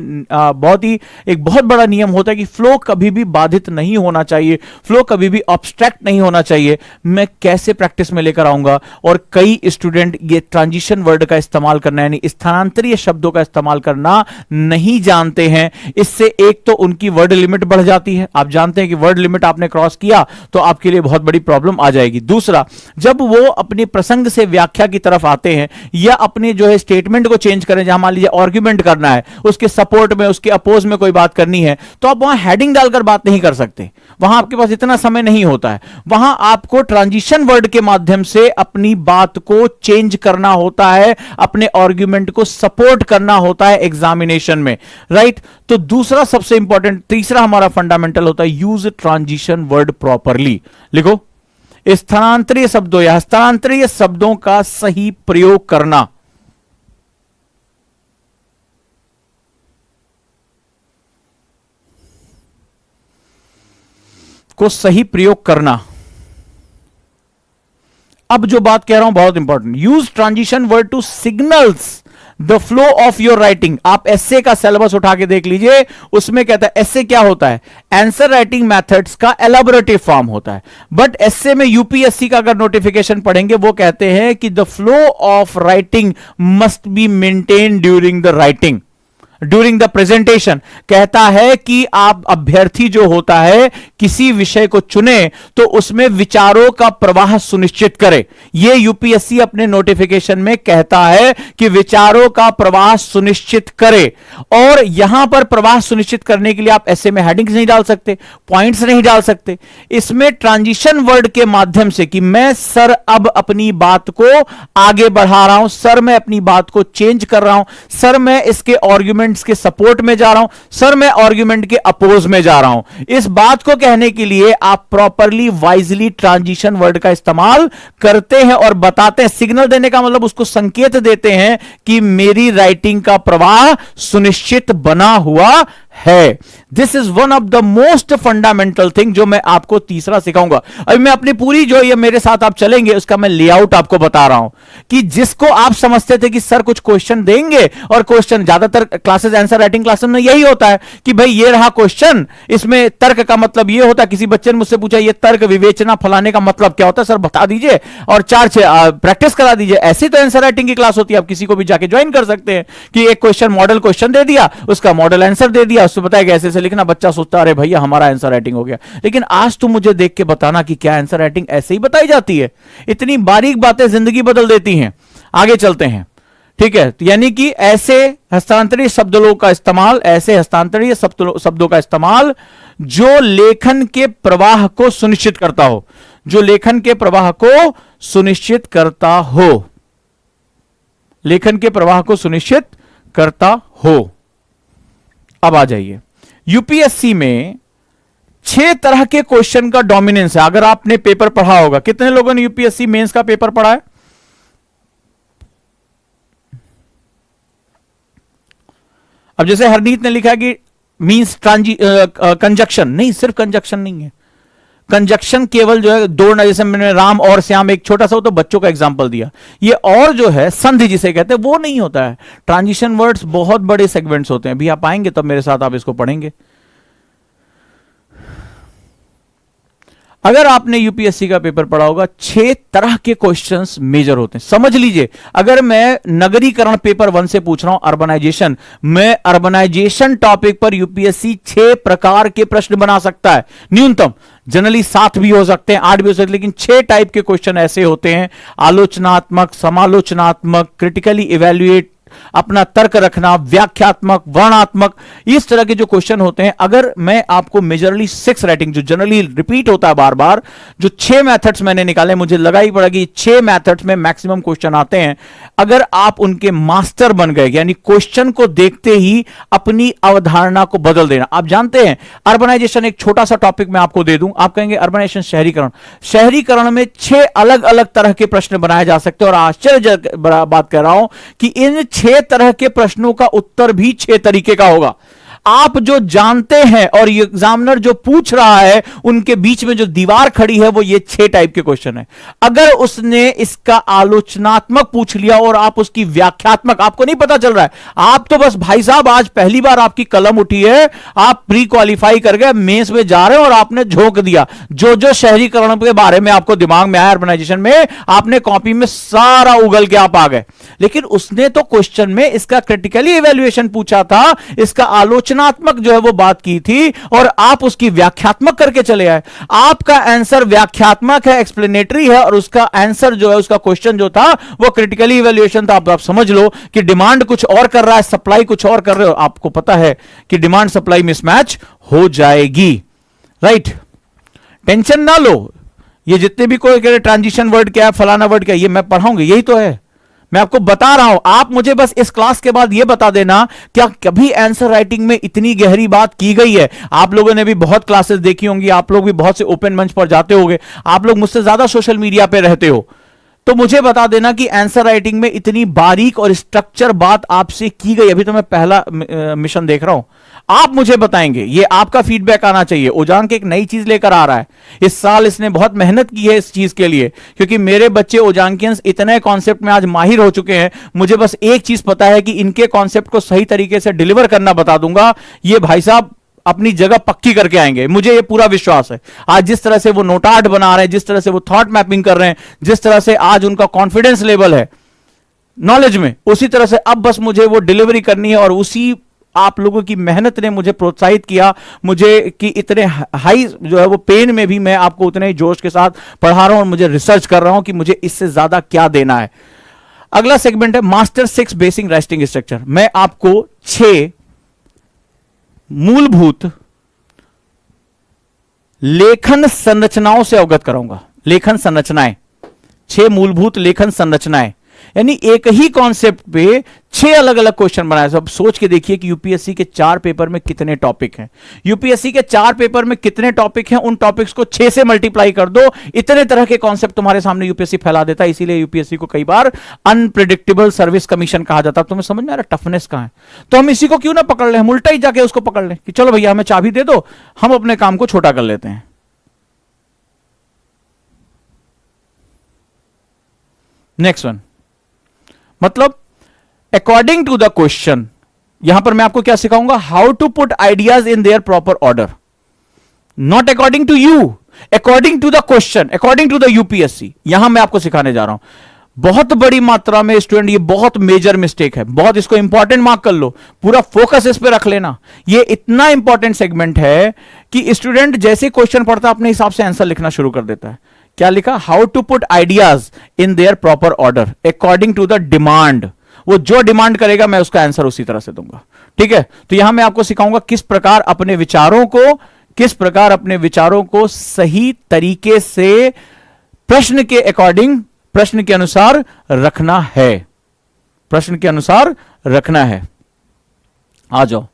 एक बहुत बड़ा नियम होता है कि फ्लो कभी भी बाधित नहीं होना चाहिए, फ्लो कभी भी ऑब्स्ट्रैक्ट नहीं होना चाहिए। मैं कैसे प्रैक्टिस में लेकर आऊंगा? और कई स्टूडेंट ये ट्रांजिशन वर्ड का इस्तेमाल करना, यानी स्थानांतरीय शब्दों का इस्तेमाल करना नहीं जानते हैं। इससे एक तो उनकी वर्ड लिमिट बढ़ जाती है, आप जानते हैं कि वर्ड लिमिट आपने क्रॉस किया तो आपके लिए बहुत बड़ी प्रॉब्लम आ जाएगी। दूसरा, जब वो अपने प्रसंग से व्याख्या की तरफ आते हैं या अपने जो है स्टेटमेंट को चेंज करें, जहां मान लीजिए आर्गुमेंट करना है, उसके सपोर्ट में, उसके अपोज में कोई बात करनी है, तो आप वहां हेडिंग डालकर बात नहीं कर सकते, वहां आपके पास इतना समय नहीं होता है। वहां आपको ट्रांजिशन वर्ड के माध्यम से अपनी बात को चेंज करना होता है, अपने आर्गुमेंट को सपोर्ट करना होता है एग्जामिनेशन में, राइट। तो दूसरा सबसे इंपॉर्टेंट, तीसरा हमारा फंडामेंटल होता है यूज ट्रांजिशन वर्ड प्रॉपरली। लिखो, स्थानांतरीय शब्दों या हस्तांतरीय शब्दों का सही प्रयोग करना। को सही प्रयोग करना। अब जो बात कह रहा हूं बहुत important, use transition word to signals the flow of your writing. आप एस्से का सिलेबस उठा के देख लीजिए, उसमें कहता है एस्से क्या होता है, आंसर राइटिंग मेथड्स का एलैबोरेटिव फॉर्म होता है। बट एस्से में यूपीएससी का अगर नोटिफिकेशन पढ़ेंगे, वो कहते हैं कि the flow of writing must be maintain during the writing, during the presentation, कहता है कि आप अभ्यर्थी जो होता है किसी विषय को चुने तो उसमें विचारों का प्रवाह सुनिश्चित करे। यह यूपीएससी अपने नोटिफिकेशन में कहता है कि विचारों का प्रवाह सुनिश्चित करे। और यहां पर प्रवाह सुनिश्चित करने के लिए आप ऐसे में हेडिंग्स नहीं डाल सकते, पॉइंट्स नहीं डाल सकते। इसमें ट्रांजिशन वर्ड के माध्यम से कि मैं सर अब अपनी बात को आगे बढ़ा रहा हूं, सर मैं अपनी बात को चेंज कर रहा हूं, सर मैं इसके आर्गुमेंट्स के सपोर्ट में जा रहा हूं, सर मैं आर्गुमेंट के अपोज में जा रहा हूं, इस बात को कहने के लिए आप प्रॉपरली वाइजली ट्रांजिशन वर्ड का इस्तेमाल करते हैं और बताते हैं। सिग्नल देने का मतलब उसको संकेत देते हैं कि मेरी राइटिंग का प्रवाह सुनिश्चित बना हुआ है। This is one of the most fundamental thing जो मैं आपको तीसरा सिखाऊंगा। अभी मैं अपनी पूरी जो ये मेरे साथ आप चलेंगे उसका मैं लेआउट आपको बता रहा हूं कि जिसको आप समझते थे कि सर कुछ क्वेश्चन देंगे, और क्वेश्चन ज्यादातर क्लासेस आंसर राइटिंग क्लासेस में यही होता है कि भाई ये रहा क्वेश्चन, इसमें तर्क का मतलब ये होता है। किसी बच्चे ने मुझसे पूछा ये तर्क विवेचना फलाने का मतलब क्या होता है, सर बता दीजिए और 4-6 प्रैक्टिस करा दीजिए। ऐसी तो आंसर राइटिंग की क्लास होती है, आप किसी को भी जाके ज्वाइन कर सकते हैं कि एक क्वेश्चन मॉडल क्वेश्चन दे दिया, उसका मॉडल आंसर दे दिया, उससे बताया कैसे से लिखना, बच्चा सोचता अरे भैया हमारा आंसर राइटिंग हो गया। लेकिन आज तुम मुझे देख के बताना कि क्या आंसर राइटिंग ऐसे ही बताई जाती है? इतनी बारीक बातें जिंदगी बदल देती हैं। आगे चलते हैं, ठीक है। यानी कि ऐसे हस्तांतरीय शब्दों का इस्तेमाल, ऐसे हस्तांतरीय शब्दों का इस्तेमाल जो लेखन के प्रवाह को सुनिश्चित करता हो, जो लेखन के प्रवाह को सुनिश्चित करता हो, लेखन के प्रवाह को सुनिश्चित करता हो। अब आ जाइए, यूपीएससी में 6 तरह के क्वेश्चन का डोमिनेंस है। अगर आपने पेपर पढ़ा होगा, कितने लोगों ने यूपीएससी मेंस का पेपर पढ़ा है? अब जैसे हरनीत ने लिखा कि मींस कंजक्शन, नहीं, सिर्फ कंजक्शन नहीं है। कंजक्शन केवल जो है दो, जैसे मैंने राम और श्याम एक छोटा सा, तो बच्चों का एग्जांपल दिया। ये और जो है संधि जिसे कहते हैं वो नहीं होता है। ट्रांजिशन वर्ड्स बहुत बड़े सेगमेंट्स होते हैं। अभी आप आएंगे तब मेरे साथ आप इसको पढ़ेंगे। अगर आपने यूपीएससी का पेपर पढ़ा होगा, 6 तरह के क्वेश्चंस मेजर होते हैं। समझ लीजिए, अगर मैं नगरीकरण पेपर 1 से पूछ रहा हूं, अर्बनाइजेशन, मैं अर्बनाइजेशन टॉपिक पर यूपीएससी 6 प्रकार के प्रश्न बना सकता है न्यूनतम। जनरली 7 भी हो सकते हैं, 8 भी हो सकते हैं, लेकिन 6 टाइप के क्वेश्चन ऐसे होते हैं। आलोचनात्मक, समालोचनात्मक, क्रिटिकली इवेल्युएट, अपना तर्क रखना, व्याख्यात्मक, वर्णात्मक, इस तरह के जो क्वेश्चन होते हैं। अगर मैं आपको मेजरली 6 राइटिंग जो जनरली रिपीट होता है बार बार, जो 6 मेथड्स मैंने निकाले, मुझे लगा ही पड़ा कि 6 मेथड्स में मैक्सिमम क्वेश्चन आते हैं। अगर आप उनके मास्टर बन गए, यानी क्वेश्चन को देखते ही अपनी अवधारणा को बदल देना। आप जानते हैं अर्बनाइजेशन, एक छोटा सा टॉपिक मैं आपको दे दूं, आप कहेंगे अर्बनाइजेशन, शहरीकरण, शहरीकरण में 6 अलग अलग तरह के प्रश्न बनाए जा सकते हैं। और आश्चर्य बात कह रहा हूं कि इन 6 तरह के प्रश्नों का उत्तर भी 6 तरीके का होगा। आप जो जानते हैं और एग्जामिनर जो पूछ रहा है, उनके बीच में जो दीवार खड़ी है वो ये 6 टाइप के क्वेश्चन है। अगर उसने इसका आलोचनात्मक पूछ लिया और आप उसकी व्याख्यात्मक, आपको नहीं पता चल रहा है, आप तो बस भाई साहब आज पहली बार आपकी कलम उठी है, आप प्री क्वालिफाई कर गए, मेंस में जा रहे हैं और आपने झोंक दिया जो जो शहरीकरण के बारे में आपको दिमाग में आया, अर्बनाइजेशन में, आपने कॉपी में सारा उगल के आप आ गए। लेकिन उसने तो क्वेश्चन में इसका क्रिटिकली इवैल्यूएशन पूछा था, इसका आलोचनात्मक जो है वो बात की थी, और आप उसकी व्याख्यात्मक करके चले आए। आपका आंसर व्याख्यात्मक है, एक्सप्लेनेटरी है, और उसका आंसर जो है, उसका क्वेश्चन जो था वो क्रिटिकली इवैल्यूएशन था। आप समझ लो कि डिमांड कुछ और कर रहा है, सप्लाई कुछ और कर रहे हो। आपको पता है कि डिमांड सप्लाई मिसमैच हो जाएगी, राइट? टेंशन ना लो, ये जितने भी कोई कह रहे ट्रांजिशन वर्ड क्या है, फलाना वर्ड क्या है, ये मैं पढ़ाऊंगा, यही तो है, मैं आपको बता रहा हूं। आप मुझे बस इस क्लास के बाद यह बता देना, क्या कभी आंसर राइटिंग में इतनी गहरी बात की गई है? आप लोगों ने भी बहुत क्लासेस देखी होंगी, आप लोग भी बहुत से ओपन मंच पर जाते होंगे, आप लोग मुझसे ज्यादा सोशल मीडिया पे रहते हो, तो मुझे बता देना कि आंसर राइटिंग में इतनी बारीक और स्ट्रक्चर बात आपसे की गई। अभी तो मैं पहला मिशन देख रहा हूं, आप मुझे बताएंगे, ये आपका फीडबैक आना चाहिए। ओजांक एक नई चीज लेकर आ रहा है, इस साल इसने बहुत मेहनत की है इस चीज के लिए, क्योंकि मेरे बच्चे ओजांकियंस इतने कॉन्सेप्ट में आज माहिर हो चुके हैं। मुझे बस एक चीज पता है कि इनके कॉन्सेप्ट को सही तरीके से डिलीवर करना बता दूंगा, ये भाई साहब अपनी जगह पक्की करके आएंगे, मुझे ये पूरा विश्वास है। आज जिस तरह से वो नोटार्ड बना रहे हैं, जिस तरह से वो थॉट मैपिंग कर रहे हैं, जिस तरह से आज उनका कॉन्फिडेंस लेवल है नॉलेज में, उसी तरह से अब बस मुझे वो डिलीवरी करनी है और उसी आप लोगों की मेहनत ने मुझे प्रोत्साहित किया, मुझे कि इतने हाई जो है वो पेन में भी मैं आपको उतने ही जोश के साथ पढ़ा रहा हूं और मुझे रिसर्च कर रहा हूं कि मुझे इससे ज्यादा क्या देना है। अगला सेगमेंट है मास्टर 6 बेसिक राइटिंग स्ट्रक्चर। मैं आपको 6 मूलभूत लेखन संरचनाओं से अवगत कराऊंगा। लेखन संरचनाएं, 6 मूलभूत लेखन संरचनाएं, यानी एक ही कॉन्सेप्ट पे 6 अलग अलग क्वेश्चन बनाए। अब सोच के देखिए कि यूपीएससी के 4 पेपर में कितने टॉपिक हैं। यूपीएससी के 4 पेपर में कितने टॉपिक हैं, उन टॉपिक्स को 6 से मल्टीप्लाई कर दो, इतने तरह के कॉन्सेप्ट तुम्हारे सामने यूपीएससी फैला देता है। इसीलिए यूपीएससी को कई बार अनप्रिडिक्टेबल सर्विस कमीशन कहा जाता है। तुम्हें समझ में आ रहा टफनेस कहां है? तो हम इसी को क्यों ना पकड़ लें, हम उल्टा ही जाके उसको पकड़ लें कि चलो भैया हमें चाबी दे दो, हम अपने काम को छोटा कर लेते हैं। नेक्स्ट वन, मतलब अकॉर्डिंग टू द क्वेश्चन। यहां पर मैं आपको क्या सिखाऊंगा, how to put ideas in their proper order, not according to you, according to the question, according to the UPSC. यहां मैं आपको सिखाने जा रहा हूं। बहुत बड़ी मात्रा में स्टूडेंट, ये बहुत मेजर मिस्टेक है, बहुत इसको इंपॉर्टेंट मार्क कर लो, पूरा फोकस इस पे रख लेना। ये इतना इंपॉर्टेंट सेगमेंट है कि स्टूडेंट जैसे क्वेश्चन पढ़ता है अपने हिसाब से आंसर लिखना शुरू कर देता है। क्या लिखा, how to put ideas in their proper order according to the demand. वो जो डिमांड करेगा मैं उसका आंसर उसी तरह से दूंगा। ठीक है, तो यहां मैं आपको सिखाऊंगा किस प्रकार अपने विचारों को सही तरीके से प्रश्न के अकॉर्डिंग, प्रश्न के अनुसार रखना है, प्रश्न के अनुसार रखना है। आ जाओ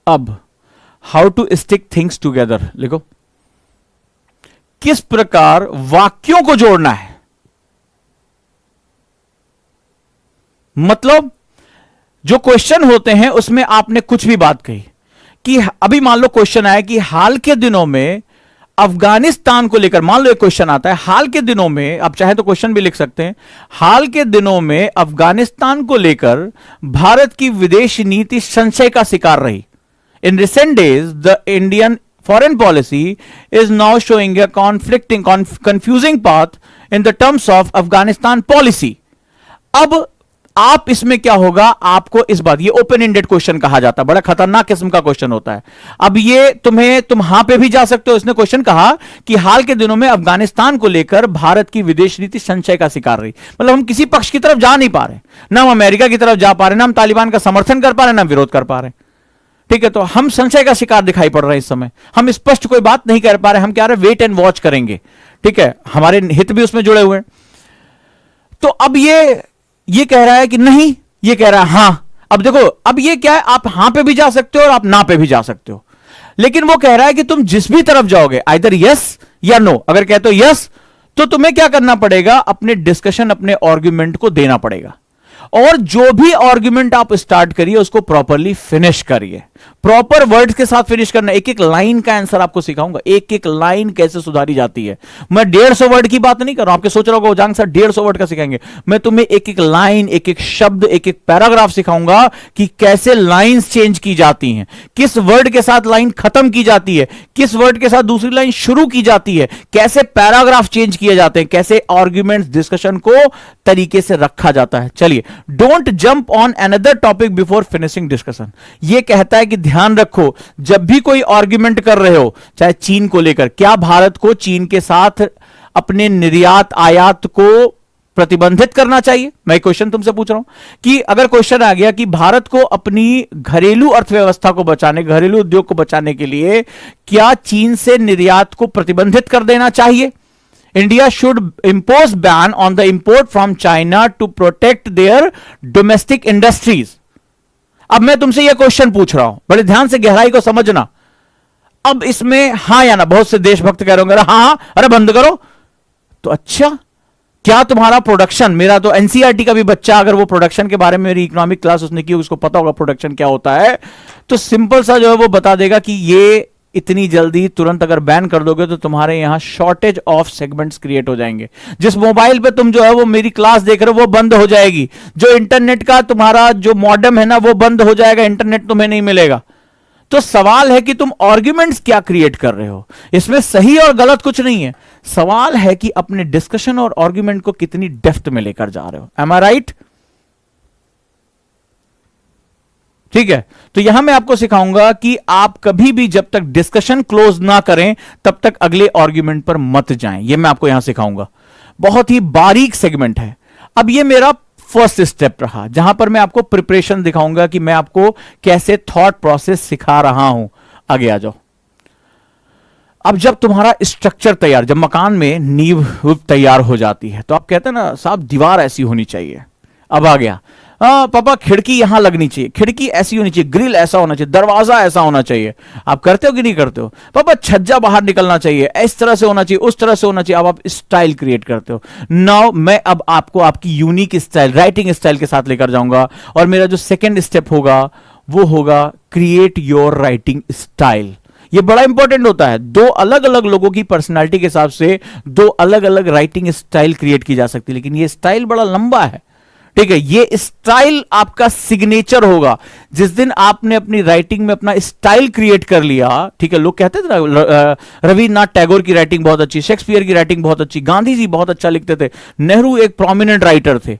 अब, how to stick things together लिखो। किस प्रकार वाक्यों को जोड़ना है, मतलब जो क्वेश्चन होते हैं उसमें आपने कुछ भी बात कही कि अभी मान लो क्वेश्चन आया कि हाल के दिनों में अफगानिस्तान को लेकर, मान लो एक क्वेश्चन आता है हाल के दिनों में, आप चाहे तो क्वेश्चन भी लिख सकते हैं, हाल के दिनों में अफगानिस्तान को लेकर भारत की विदेश नीति संशय का शिकार रही। In recent days the Indian foreign policy is now showing a confusing path in the terms of Afghanistan policy. अब आप इसमें क्या होगा, आपको इस बात, ये ओपन एंडेड क्वेश्चन कहा जाता है, बड़ा खतरनाक किस्म का क्वेश्चन होता है। अब ये तुम हां पे भी जा सकते हो। इसने क्वेश्चन कहा कि हाल के दिनों में अफगानिस्तान को लेकर भारत की विदेश नीति संशय का शिकार रही, मतलब हम किसी पक्ष की तरफ जा नहीं पा रहे, ना हम अमेरिका की तरफ जा पा रहे, ना हम तालिबान का समर्थन कर पा रहे, ना विरोध कर पा रहे। ठीक है, तो हम संशय का शिकार दिखाई पड़ रहे हैं इस समय, हम स्पष्ट कोई बात नहीं कर पा रहे, हम क्या रहे, वेट एंड वॉच करेंगे। ठीक है, हमारे हित भी उसमें जुड़े हुए हैं। तो अब ये कह रहा है कि नहीं, ये कह रहा है हां। अब देखो, अब ये क्या है, आप हां पे भी जा सकते हो और आप ना पे भी जा सकते हो, लेकिन वो कह रहा है कि तुम जिस भी तरफ जाओगे, आइदर यस या नो। अगर कहते हो यस तो तुम्हें क्या करना पड़ेगा, अपने डिस्कशन, अपने आर्ग्यूमेंट को देना पड़ेगा, और जो भी आर्ग्यूमेंट आप स्टार्ट करिए उसको प्रॉपरली फिनिश करिए, प्रॉपर वर्ड्स के साथ फिनिश करना। एक एक लाइन का आंसर आपको सिखाऊंगा, एक एक लाइन कैसे सुधारी जाती है। मैं 150 वर्ड की बात नहीं कर रहा हूं, आपके सोच रहे हो जांग सर 150 वर्ड का सिखाएंगे। मैं तुम्हें एक एक लाइन, एक एक शब्द, एक एक पैराग्राफ सिखाऊंगा कि कैसे लाइंस चेंज की जाती हैं, किस वर्ड के साथ लाइन खत्म की जाती है, किस वर्ड के साथ दूसरी लाइन शुरू की जाती है, कैसे पैराग्राफ चेंज किए जाते हैं, कैसे आर्ग्यूमेंट्स, डिस्कशन को तरीके से रखा जाता है। चलिए, don't jump on another topic before finishing discussion. यह कहता है कि ध्यान रखो, जब भी कोई आर्ग्यूमेंट कर रहे हो, चाहे चीन को लेकर, क्या भारत को चीन के साथ अपने निर्यात आयात को प्रतिबंधित करना चाहिए? मैं क्वेश्चन तुमसे पूछ रहा हूं कि अगर क्वेश्चन आ गया कि भारत को अपनी घरेलू अर्थव्यवस्था को बचाने, घरेलू उद्योग को बचाने के लिए क्या चीन से निर्यात को प्रतिबंधित कर देना चाहिए? India should impose ban on the import from China to protect their domestic industries. अब मैं तुमसे यह क्वेश्चन पूछ रहा हूं, बड़े ध्यान से गहराई को समझना। अब इसमें हां या ना, बहुत से देशभक्त कह रहे होंगे हाँ, अरे बंद करो। तो अच्छा, क्या तुम्हारा प्रोडक्शन, मेरा तो एनसीईआरटी का भी बच्चा, अगर वो प्रोडक्शन के बारे में मेरी इकोनॉमिक क्लास उसने की, उसको पता होगा प्रोडक्शन क्या होता है, तो सिंपल सा जो है वो बता देगा कि ये इतनी जल्दी तुरंत अगर बैन कर दोगे तो तुम्हारे यहां शॉर्टेज ऑफ सेगमेंट्स क्रिएट हो जाएंगे। जिस मोबाइल पे तुम जो है वो मेरी क्लास देख रहे हो वो बंद हो जाएगी, जो इंटरनेट का तुम्हारा जो मॉडेम है ना वो बंद हो जाएगा, इंटरनेट तुम्हें नहीं मिलेगा। तो सवाल है कि तुम आर्ग्यूमेंट्स क्या क्रिएट कर रहे हो, इसमें सही और गलत कुछ नहीं है, सवाल है कि अपने डिस्कशन और आर्ग्यूमेंट को कितनी डेप्थ में लेकर जा रहे हो। एम आई राइट? ठीक है, तो यहां मैं आपको सिखाऊंगा कि आप कभी भी जब तक डिस्कशन क्लोज ना करें तब तक अगले आर्ग्यूमेंट पर मत जाएं। यह मैं आपको यहां सिखाऊंगा, बहुत ही बारीक सेगमेंट है। अब यह मेरा फर्स्ट स्टेप रहा जहां पर मैं आपको प्रिपरेशन दिखाऊंगा कि मैं आपको कैसे थॉट प्रोसेस सिखा रहा हूं। आगे आ जाओ। अब जब तुम्हारा स्ट्रक्चर तैयार, जब मकान में नींव तैयार हो जाती है तो आप कहते हैं ना साहब दीवार ऐसी होनी चाहिए। अब आ गया पापा खिड़की यहां लगनी चाहिए, खिड़की ऐसी होनी चाहिए, ग्रिल ऐसा होना चाहिए, दरवाजा ऐसा होना चाहिए। आप करते हो कि नहीं करते हो? पापा छज्जा बाहर निकलना चाहिए, इस तरह से होना चाहिए, उस तरह से होना चाहिए। अब आप स्टाइल क्रिएट करते हो। नाउ मैं अब आपको आपकी यूनिक स्टाइल, राइटिंग स्टाइल के साथ लेकर जाऊंगा और मेरा जो सेकेंड स्टेप होगा वो होगा क्रिएट योर राइटिंग स्टाइल। ये बड़ा इंपॉर्टेंट होता है। दो अलग अलग लोगों की पर्सनालिटी के हिसाब से दो अलग अलग राइटिंग स्टाइल क्रिएट की जा सकती है, लेकिन ये स्टाइल बड़ा लंबा है। ठीक है, ये स्टाइल आपका सिग्नेचर होगा। जिस दिन आपने अपनी राइटिंग में अपना स्टाइल क्रिएट कर लिया, ठीक है, लोग कहते थे ना रविन्द्रनाथ टैगोर की राइटिंग बहुत अच्छी, शेक्सपियर की राइटिंग बहुत अच्छी, गांधी जी बहुत अच्छा लिखते थे, नेहरू एक प्रोमिनेंट राइटर थे।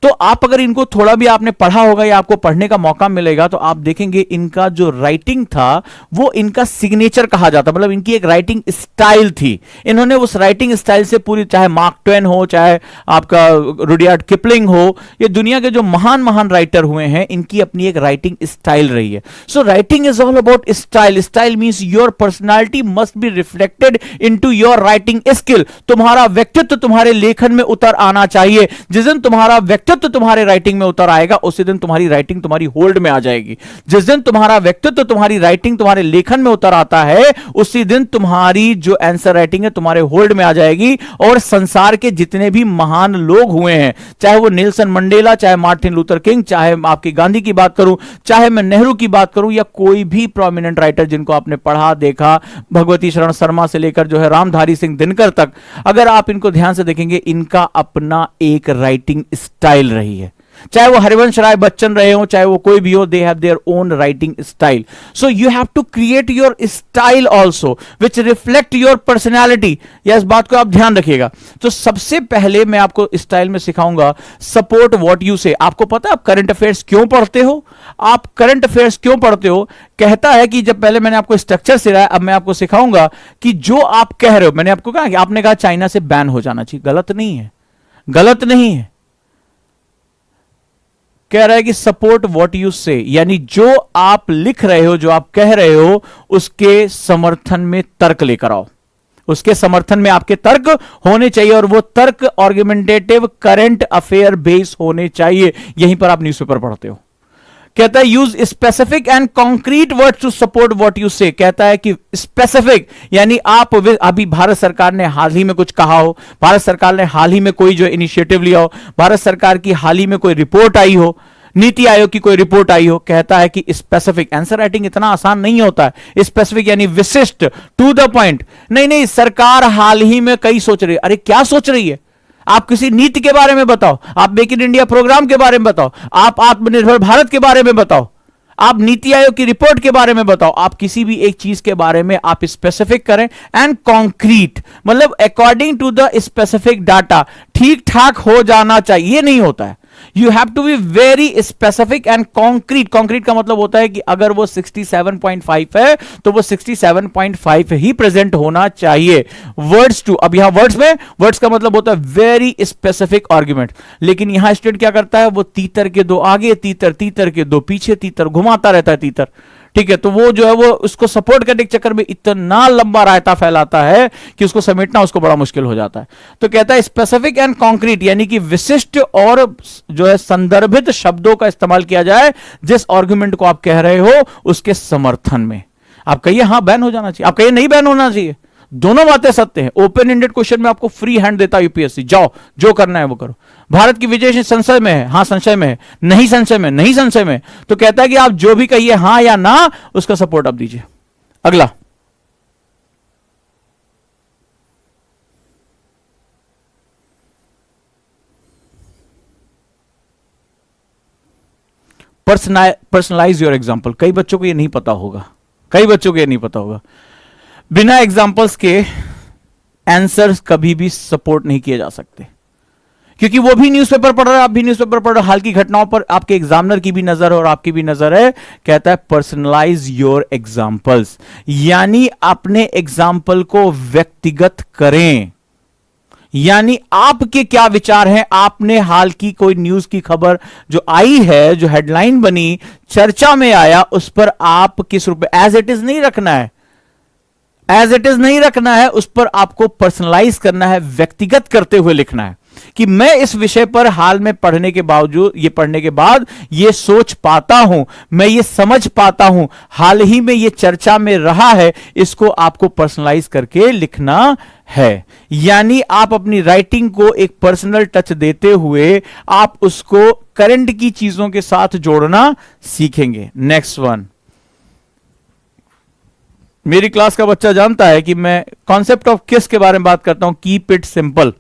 तो आप अगर इनको थोड़ा भी आपने पढ़ा होगा या आपको पढ़ने का मौका मिलेगा तो आप देखेंगे इनका जो राइटिंग था वो इनका सिग्नेचर कहा जाता, मतलब इनकी एक राइटिंग स्टाइल थी। इन्होंने उस राइटिंग स्टाइल से पूरी, चाहे मार्क ट्वेन हो, चाहे आपका रुडयार्ड किपलिंग हो, ये दुनिया के जो महान महान राइटर हुए हैं, इनकी अपनी एक राइटिंग स्टाइल रही है। So writing is all about style. Style means your personality must be reflected into your writing skill. तुम्हारा व्यक्तित्व तुम्हारे लेखन में उतर आना चाहिए। जिस दिन तुम्हारा व्यक्तित्व तुम्हारे राइटिंग में उतर आएगा उसी दिन तुम्हारी राइटिंग तुम्हारी होल्ड में आ जाएगी। जिस दिन तुम्हारा व्यक्तित्व तुम्हारी राइटिंग तुम्हारे लेखन में उतर आता है उसी दिन तुम्हारी जो आंसर राइटिंग है तुम्हारे होल्ड में आ जाएगी। और संसार के जितने भी महान लोग हुए हैं, चाहे वो नेल्सन मंडेला, चाहे मार्टिन लूथर किंग, चाहे आपकी गांधी की बात करूं, चाहे मैं नेहरू की बात करूं, या कोई भी प्रोमिनेंट राइटर जिनको आपने पढ़ा देखा, भगवती शरण शर्मा से लेकर जो है रामधारी सिंह दिनकर तक, अगर आप इनको ध्यान से देखेंगे इनका अपना एक राइटिंग स्टाइल रही है। चाहे वो हरिवंश राय बच्चन रहे हो, चाहे वो कोई भी हो, they have their own writing style. So you have to create your style also which reflect your personality. या इस बात को आप ध्यान रखिएगा। तो सबसे पहले मैं आपको स्टाइल में सिखाऊंगा सपोर्ट व्हाट यू से। आपको पता है आप करंट अफेयर्स क्यों पढ़ते हो? आप करंट अफेयर्स क्यों पढ़ते हो? कहता है कि जब पहले मैंने आपको स्ट्रक्चर सिखाया, अब मैं आपको सिखाऊंगा कि जो आप कह रहे हो, मैंने आपको कहा कि आपने कहा चाइना से बैन हो जाना चाहिए, गलत नहीं है, गलत नहीं है। कह रहा है कि सपोर्ट व्हाट यू से, यानी जो आप लिख रहे हो, जो आप कह रहे हो, उसके समर्थन में तर्क लेकर आओ। उसके समर्थन में आपके तर्क होने चाहिए और वो तर्क आर्गुमेंटेटिव करंट अफेयर बेस होने चाहिए। यहीं पर आप न्यूज़पेपर पढ़ते हो। कहता है use specific and concrete word to support what you say. कहता है कि स्पेसिफिक यानी आप अभी भारत सरकार ने हाल ही में कुछ कहा हो, भारत सरकार ने हाल ही में कोई जो इनिशिएटिव लिया हो, भारत सरकार की हाल ही में कोई रिपोर्ट आई हो, नीति आयोग की कोई रिपोर्ट आई हो, कहता है कि स्पेसिफिक। आंसर राइटिंग इतना आसान नहीं होता है। स्पेसिफिक यानी विशिष्ट, टू द पॉइंट। नहीं नहीं, सरकार हाल ही में कई सोच रही है। अरे क्या सोच रही है? आप किसी नीति के बारे में बताओ, आप मेक इन इंडिया प्रोग्राम के बारे में बताओ, आप आत्मनिर्भर भारत के बारे में बताओ, आप नीति आयोग की रिपोर्ट के बारे में बताओ। आप किसी भी एक चीज के बारे में आप स्पेसिफिक करें एंड कॉन्क्रीट, मतलब according to the specific data, ठीक ठाक हो जाना चाहिए। ये नहीं होता है। You have to be very specific and concrete. Concrete का मतलब होता है कि अगर वो 67.5 है तो वो 67.5 ही प्रेजेंट होना चाहिए। वर्ड्स टू, अब यहां वर्ड्स में, वर्ड्स का मतलब होता है वेरी स्पेसिफिक आर्ग्यूमेंट। लेकिन यहां स्टूडेंट क्या करता है, वो तीतर के दो आगे तीतर, तीतर के दो पीछे तीतर, घुमाता रहता है तीतर। ठीक है, तो वो जो है वो उसको सपोर्ट करने के चक्कर में इतना लंबा रायता फैलाता है कि उसको समेटना उसको बड़ा मुश्किल हो जाता है। तो कहता है स्पेसिफिक एंड कॉन्क्रीट, यानी कि विशिष्ट और जो है संदर्भित शब्दों का इस्तेमाल किया जाए जिस आर्गुमेंट को आप कह रहे हो उसके समर्थन में। आप कहिए हां बैन हो जाना चाहिए, आप कहिए नहीं बैन होना चाहिए, दोनों बातें सत्य हैं। ओपन एंडेड क्वेश्चन में आपको फ्री हैंड देता यूपीएससी, जाओ जो करना है वो करो। भारत की विजय संशय में है, हां संशय में है, नहीं संशय में, नहीं संशय में। तो कहता है कि आप जो भी कहिए हां या ना, उसका सपोर्ट आप दीजिए। अगला, पर्सनलाइज योर एग्जाम्पल। कई बच्चों को ये नहीं पता होगा, कई बच्चों को ये नहीं पता होगा। बिना एग्जाम्पल्स के आंसर्स कभी भी सपोर्ट नहीं किए जा सकते, क्योंकि वो भी न्यूज़पेपर पढ़ रहा है, आप भी न्यूज़पेपर पढ़ रहे हो, हाल की घटनाओं पर आपके एग्जामिनर की भी नजर है और आपकी भी नजर है। कहता है पर्सनलाइज योर एग्जाम्पल्स, यानी अपने एग्जाम्पल को व्यक्तिगत करें। यानी आपके क्या विचार हैं, आपने हाल की कोई न्यूज की खबर जो आई है, जो हेडलाइन बनी, चर्चा में आया, उस पर आप किस रूप में, एज इट इज नहीं रखना है, एज इट इज नहीं रखना है, उस पर आपको पर्सनलाइज करना है, व्यक्तिगत करते हुए लिखना है कि मैं इस विषय पर हाल में पढ़ने के बावजूद, ये पढ़ने के बाद ये सोच पाता हूं, मैं ये समझ पाता हूं, हाल ही में ये चर्चा में रहा है, इसको आपको पर्सनलाइज करके लिखना है। यानी आप अपनी राइटिंग को एक पर्सनल टच देते हुए आप उसको करंट की चीजों के साथ जोड़ना सीखेंगे। नेक्स्ट वन, मेरी क्लास का बच्चा जानता है कि मैं कॉन्सेप्ट ऑफ किस के बारे में बात करता हूं, कीप इट सिंपल।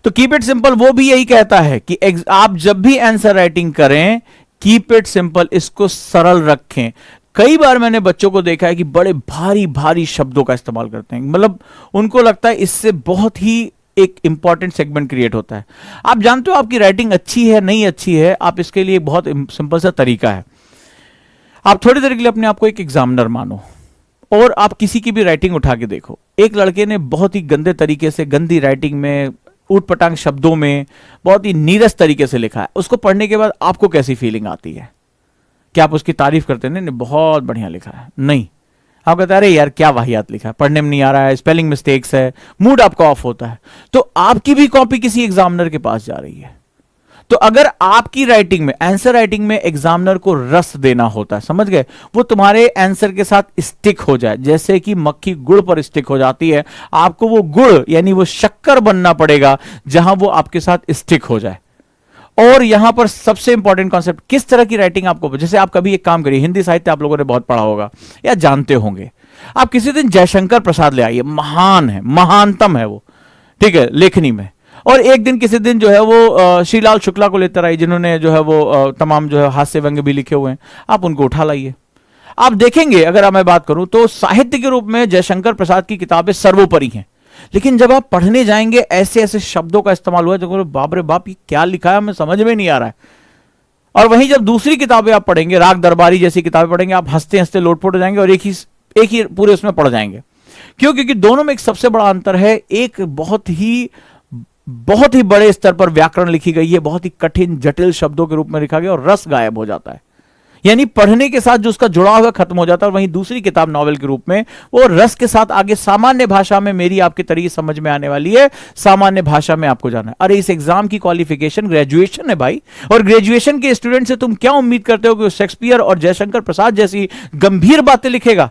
तो कीप इट सिंपल वो भी यही कहता है कि आप जब भी आंसर राइटिंग करें, कीप इट सिंपल, इसको सरल रखें। कई बार मैंने बच्चों को देखा है कि बड़े भारी भारी शब्दों का इस्तेमाल करते हैं, मतलब उनको लगता है इससे बहुत ही एक इंपॉर्टेंट सेगमेंट क्रिएट होता है। आप जानते हो आपकी राइटिंग अच्छी है नहीं अच्छी है, आप इसके लिए बहुत सिंपल सा तरीका है। आप थोड़ी देर के लिए अपने आप को एक एग्जामिनर मानो और आप किसी की भी राइटिंग उठा के देखो। एक लड़के ने बहुत ही गंदे तरीके से, गंदी राइटिंग में, ऊट पटांग शब्दों में, बहुत ही नीरस तरीके से लिखा है, उसको पढ़ने के बाद आपको कैसी फीलिंग आती है? क्या आप उसकी तारीफ करते हैं? नहीं, बहुत बढ़िया लिखा है? नहीं, आप कहते हैं अरे यार क्या वाहियात लिखा है, पढ़ने में नहीं आ रहा है, स्पेलिंग मिस्टेक्स है, मूड आपका ऑफ होता है। तो आपकी भी कॉपी किसी एग्जामिनर के पास जा रही है। तो अगर आपकी राइटिंग में, आंसर राइटिंग में एग्जामिनर को रस देना होता है, समझ गए, वो तुम्हारे आंसर के साथ स्टिक हो जाए, जैसे कि मक्खी गुड़ पर स्टिक हो जाती है, आपको वो गुड़ यानी वो शक्कर बनना पड़ेगा जहां वो आपके साथ स्टिक हो जाए। और यहां पर सबसे इंपॉर्टेंट कॉन्सेप्ट, किस तरह की राइटिंग आपको, जैसे आप कभी एक काम करिए, हिंदी साहित्य आप लोगों ने बहुत पढ़ा होगा या जानते होंगे, आप किसी दिन जयशंकर प्रसाद ले आइए, महान है, महानतम है वो, ठीक है, लेखनी में। और एक दिन किसी दिन जो है वो श्रीलाल शुक्ला को लेकर आई, जिन्होंने जो है वो तमाम जो है हास्य व्यंग्य भी लिखे हुए हैं, आप उनको उठा लाइए। आप देखेंगे, अगर मैं बात करूं तो साहित्य के रूप में जयशंकर प्रसाद की किताबें सर्वोपरि हैं, लेकिन जब आप पढ़ने जाएंगे ऐसे ऐसे शब्दों का इस्तेमाल हुआ जो बाप रे बाप, ये क्या लिखा है, हमें समझ में नहीं आ रहा है। और वहीं जब दूसरी किताबें आप पढ़ेंगे, राग दरबारी जैसी किताबें पढ़ेंगे, आप हंसते हंसते लोटपोट हो जाएंगे और एक ही पूरे उसमें पढ़ जाएंगे। क्यों? क्योंकि दोनों में एक सबसे बड़ा अंतर है, एक बहुत ही बड़े स्तर पर व्याकरण लिखी गई है, बहुत ही कठिन जटिल शब्दों के रूप में लिखा गया और रस गायब हो जाता है, यानी पढ़ने के साथ जो उसका जुड़ाव है खत्म हो जाता है। और वहीं दूसरी किताब नॉवेल के रूप में वो रस के साथ आगे सामान्य भाषा में मेरी आपके तरीके समझ में आने वाली है, सामान्य भाषा में आपको जाना है। अरे इस एग्जाम की क्वालिफिकेशन ग्रेजुएशन है भाई, और ग्रेजुएशन के स्टूडेंट से तुम क्या उम्मीद करते हो कि शेक्सपियर और जयशंकर प्रसाद जैसी गंभीर बातें लिखेगा?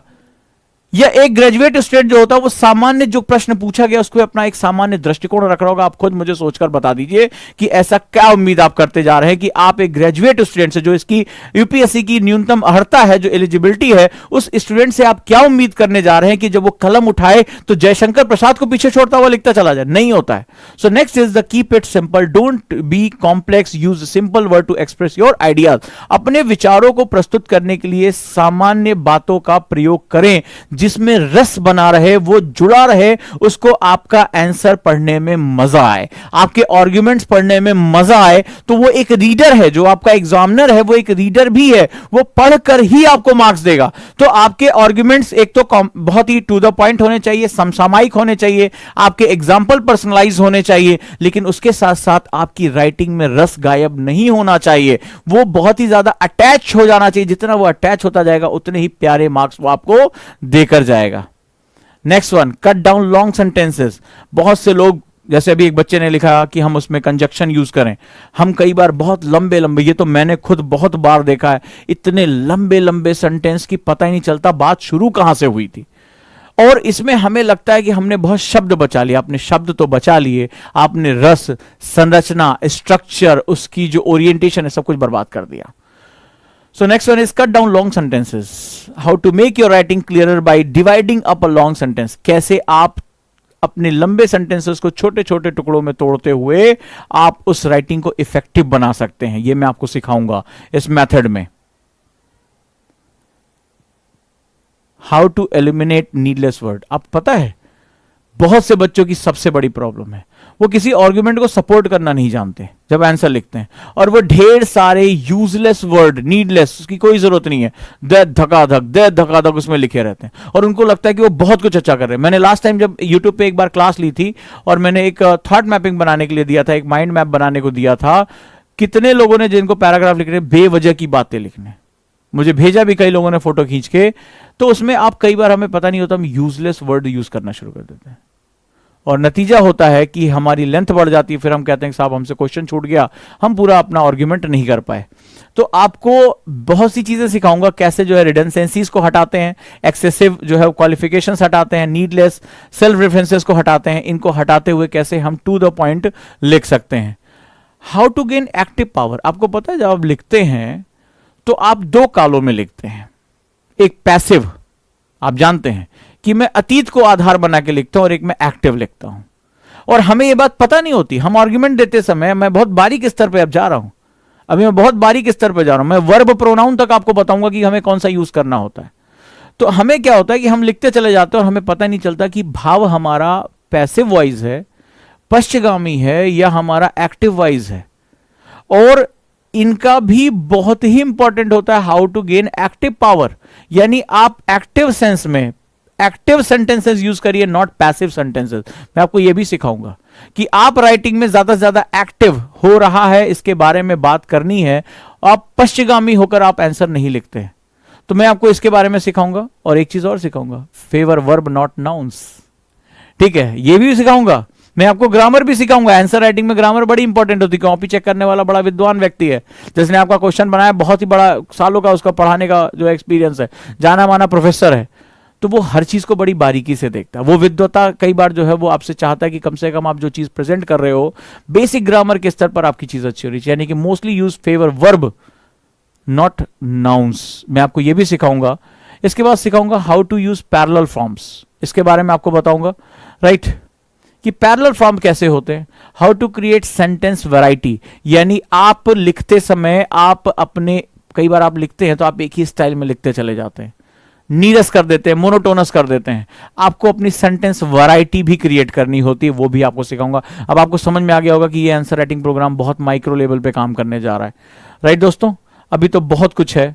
या एक ग्रेजुएट स्टूडेंट जो होता है वो सामान्य जो प्रश्न पूछा गया उसको अपना एक सामान्य दृष्टिकोण रख रहा होगा? आप खुद मुझे सोचकर बता दीजिए कि ऐसा क्या उम्मीद आप करते जा रहे हैं कि आप एक ग्रेजुएट स्टूडेंट से, जो इसकी यूपीएससी की न्यूनतम अर्हता है, जो एलिजिबिलिटी है, उस स्टूडेंट से आप क्या उम्मीद करने जा रहे हैं कि जब वो कलम उठाए तो जयशंकर प्रसाद को पीछे छोड़ता हुआ लिखता चला जाए? नहीं होता है। So next is the keep it simple, don't be complex, use simple word to express your ideas. अपने विचारों को प्रस्तुत करने के लिए सामान्य बातों का प्रयोग करें, जिसमें रस बना रहे, वो जुड़ा रहे, उसको आपका आंसर पढ़ने में मजा आए, आपके आर्गुमेंट्स पढ़ने में मजा आए। तो वो एक रीडर है, जो आपका एग्जामिनर है वो एक रीडर भी है, वो पढ़कर ही आपको मार्क्स देगा। तो आपके आर्गुमेंट्स एक तो बहुत ही टू द पॉइंट होने चाहिए, समसामयिक होने चाहिए, आपके एग्जाम्पल पर्सनलाइज होने चाहिए, लेकिन उसके साथ साथ आपकी राइटिंग में रस गायब नहीं होना चाहिए, वो बहुत ही ज्यादा अटैच हो जाना चाहिए। जितना वो अटैच होता जाएगा उतने ही प्यारे मार्क्स वो आपको देकर जाएगा। Next one, cut down long sentences. बहुत से लोग, जैसे अभी एक बच्चे ने लिखा कि हम उसमें कंजक्शन यूज करें, हम कई बार बहुत लंबे लंबे, ये तो मैंने खुद बहुत बार देखा है, इतने लंबे लंबे सेंटेंस की पता ही नहीं चलता बात शुरू कहां से हुई थी। और इसमें हमें लगता है कि हमने बहुत शब्द बचा लिए। आपने शब्द तो बचा लिए, आपने रस, संरचना, स्ट्रक्चर, उसकी जो ओरिएंटेशन है, सब कुछ बर्बाद कर दिया। So next one is cut down long sentences. How to make your writing clearer by dividing up a long sentence. कैसे आप अपने लंबे सेंटेंसेस को छोटे छोटे टुकड़ों में तोड़ते हुए आप उस राइटिंग को इफेक्टिव बना सकते हैं, ये मैं आपको सिखाऊंगा इस मेथड में। How to eliminate needless word. आप पता है बहुत से बच्चों की सबसे बड़ी प्रॉब्लम है, वो किसी आर्गुमेंट को सपोर्ट करना नहीं जानते जब आंसर लिखते हैं, और वो ढेर सारे यूजलेस वर्ड, नीडलेस, उसकी कोई जरूरत नहीं है, दे धकाधक उसमें लिखे रहते हैं, और उनको लगता है कि वो बहुत कुछ अच्छा कर रहे हैं। मैंने लास्ट टाइम जब यूट्यूब पे एक बार क्लास ली थी और मैंने एक थॉट मैपिंग बनाने के लिए दिया था, एक माइंड मैप बनाने को दिया था, कितने लोगों ने जिनको पैराग्राफ लिख रहे बेवजह की बातें लिखने, मुझे भेजा भी कई लोगों ने फोटो खींच के, तो उसमें आप कई बार हमें पता नहीं होता, हम यूजलेस वर्ड यूज करना शुरू कर देते हैं, और नतीजा होता है कि हमारी लेंथ बढ़ जाती है, फिर हम कहते हैं साहब हमसे क्वेश्चन छूट गया, हम पूरा अपना आर्ग्यूमेंट नहीं कर पाए। तो आपको बहुत सी चीजें सिखाऊंगा, कैसे जो है रिडंडेंसीज को हटाते हैं, एक्सेसिव जो है क्वालिफिकेशंस हटाते हैं, नीडलेस सेल्फ रेफरेंसेस को हटाते हैं, इनको हटाते हुए कैसे हम टू द पॉइंट लिख सकते हैं। How to gain active power. आपको पता है जब आप लिखते हैं तो आप दो कालों में लिखते हैं, एक पैसिव, आप जानते हैं कि मैं अतीत को आधार बना के लिखता हूं, और एक मैं एक्टिव लिखता हूं, और हमें यह बात पता नहीं होती। हम आर्गुमेंट देते समय, मैं बहुत बारीक स्तर पे अब जा रहा हूं, अभी मैं बहुत बारीक स्तर पे जा रहा हूं, मैं वर्ब प्रोनाउन तक आपको बताऊंगा कि हमें कौन सा यूज करना होता है। तो हमें क्या होता है कि हम लिखते चले जाते हैं और हमें पता नहीं चलता कि भाव हमारा पैसिव वॉइस है, पश्चगामी है, या हमारा एक्टिव वॉइस है। और इनका भी बहुत ही इंपॉर्टेंट होता है how to gain active power, यानी आप एक्टिव सेंस में एक्टिव सेंटेंसेस यूज करिए, नॉट पैसिव सेंटेंसेस। मैं आपको यह भी सिखाऊंगा कि आप राइटिंग में ज्यादा से ज्यादा एक्टिव हो रहा है, इसके बारे में बात करनी है। आप पश्चगामी होकर आप आंसर नहीं लिखते हैं, तो मैं आपको इसके बारे में सिखाऊंगा, और एक चीज और सिखाऊंगा, फेवर वर्ब नॉट नाउन्स, ठीक है, यह भी सिखाऊंगा। मैं आपको ग्रामर भी सिखाऊंगा, आंसर राइटिंग में ग्रामर बड़ी इंपॉर्टेंट होती है। कॉपी चेक करने वाला बड़ा विद्वान व्यक्ति है, जिसने आपका क्वेश्चन बनाया, बहुत ही बड़ा सालों का उसका पढ़ाने का जो एक्सपीरियंस है, जाना माना प्रोफेसर है, तो वो हर चीज को बड़ी बारीकी से देखता है। वो विद्वता कई बार जो है वो आपसे चाहता है कि कम से कम आप जो चीज प्रेजेंट कर रहे हो बेसिक ग्रामर के स्तर पर आपकी चीज अच्छी हो रही है, यानी कि mostly use favour verb not nouns. मैं आपको ये भी सिखाऊंगा। इसके बाद सिखाऊंगा how to use parallel forms, इसके बारे में आपको बताऊंगा, राइट, कि पैरेलल फॉर्म कैसे होते हैं। How to create sentence variety, यानी आप लिखते समय आप अपने, कई बार आप लिखते हैं तो आप एक ही स्टाइल में लिखते चले जाते हैं, नीरस कर देते हैं, मोनोटोनस कर देते हैं। आपको अपनी सेंटेंस वैरायटी भी क्रिएट करनी होती है, वो भी आपको सिखाऊंगा। अब आपको समझ में आ गया होगा कि ये आंसर राइटिंग प्रोग्राम बहुत माइक्रो लेवल पे काम करने जा रहा है, राइट दोस्तों। अभी तो बहुत कुछ है,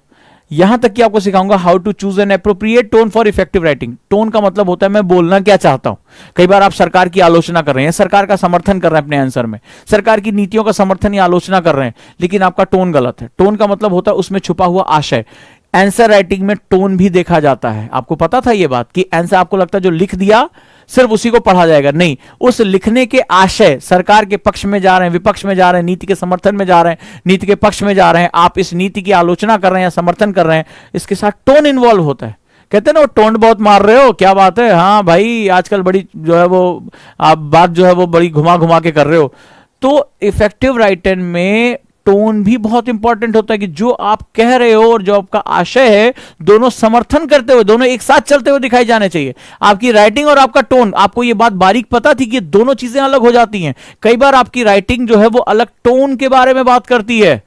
यहां तक कि आपको सिखाऊंगा how to choose an appropriate tone for effective writing. Tone का मतलब होता है मैं बोलना क्या चाहता हूं। कई बार आप सरकार की आलोचना कर रहे हैं, सरकार का समर्थन कर रहे हैं अपने आंसर में, सरकार की नीतियों का समर्थन या आलोचना कर रहे हैं, लेकिन आपका टोन गलत है। टोन का मतलब होता है उसमें छुपा हुआ आशय। आंसर राइटिंग में टोन भी देखा जाता है। आपको पता था यह बात कि आंसर, आपको लगता है जो लिख दिया सिर्फ उसी को पढ़ा जाएगा, नहीं, उस लिखने के आशय, सरकार के पक्ष में जा रहे हैं, विपक्ष में जा रहे हैं, नीति के समर्थन में जा रहे हैं, नीति के पक्ष में जा रहे हैं, आप इस नीति की आलोचना कर रहे हैं या समर्थन कर रहे हैं, इसके साथ टोन इन्वॉल्व होता है। कहते हैं ना वो टोन बहुत मार रहे हो, क्या बात है, हाँ भाई आजकल बड़ी जो है वो आप बात जो है वो बड़ी घुमा घुमा के कर रहे हो। तो इफेक्टिव राइटिंग में टोन भी बहुत इंपॉर्टेंट होता है कि जो आप कह रहे हो और जो आपका आशय है, दोनों समर्थन करते हुए, दोनों एक साथ चलते हुए दिखाई जाने चाहिए। आपकी राइटिंग और आपका टोन, आपको ये बात बारीक पता थी कि दोनों चीजें अलग हो जाती हैं। कई बार आपकी राइटिंग जो है वो अलग टोन के बारे में बात करती है,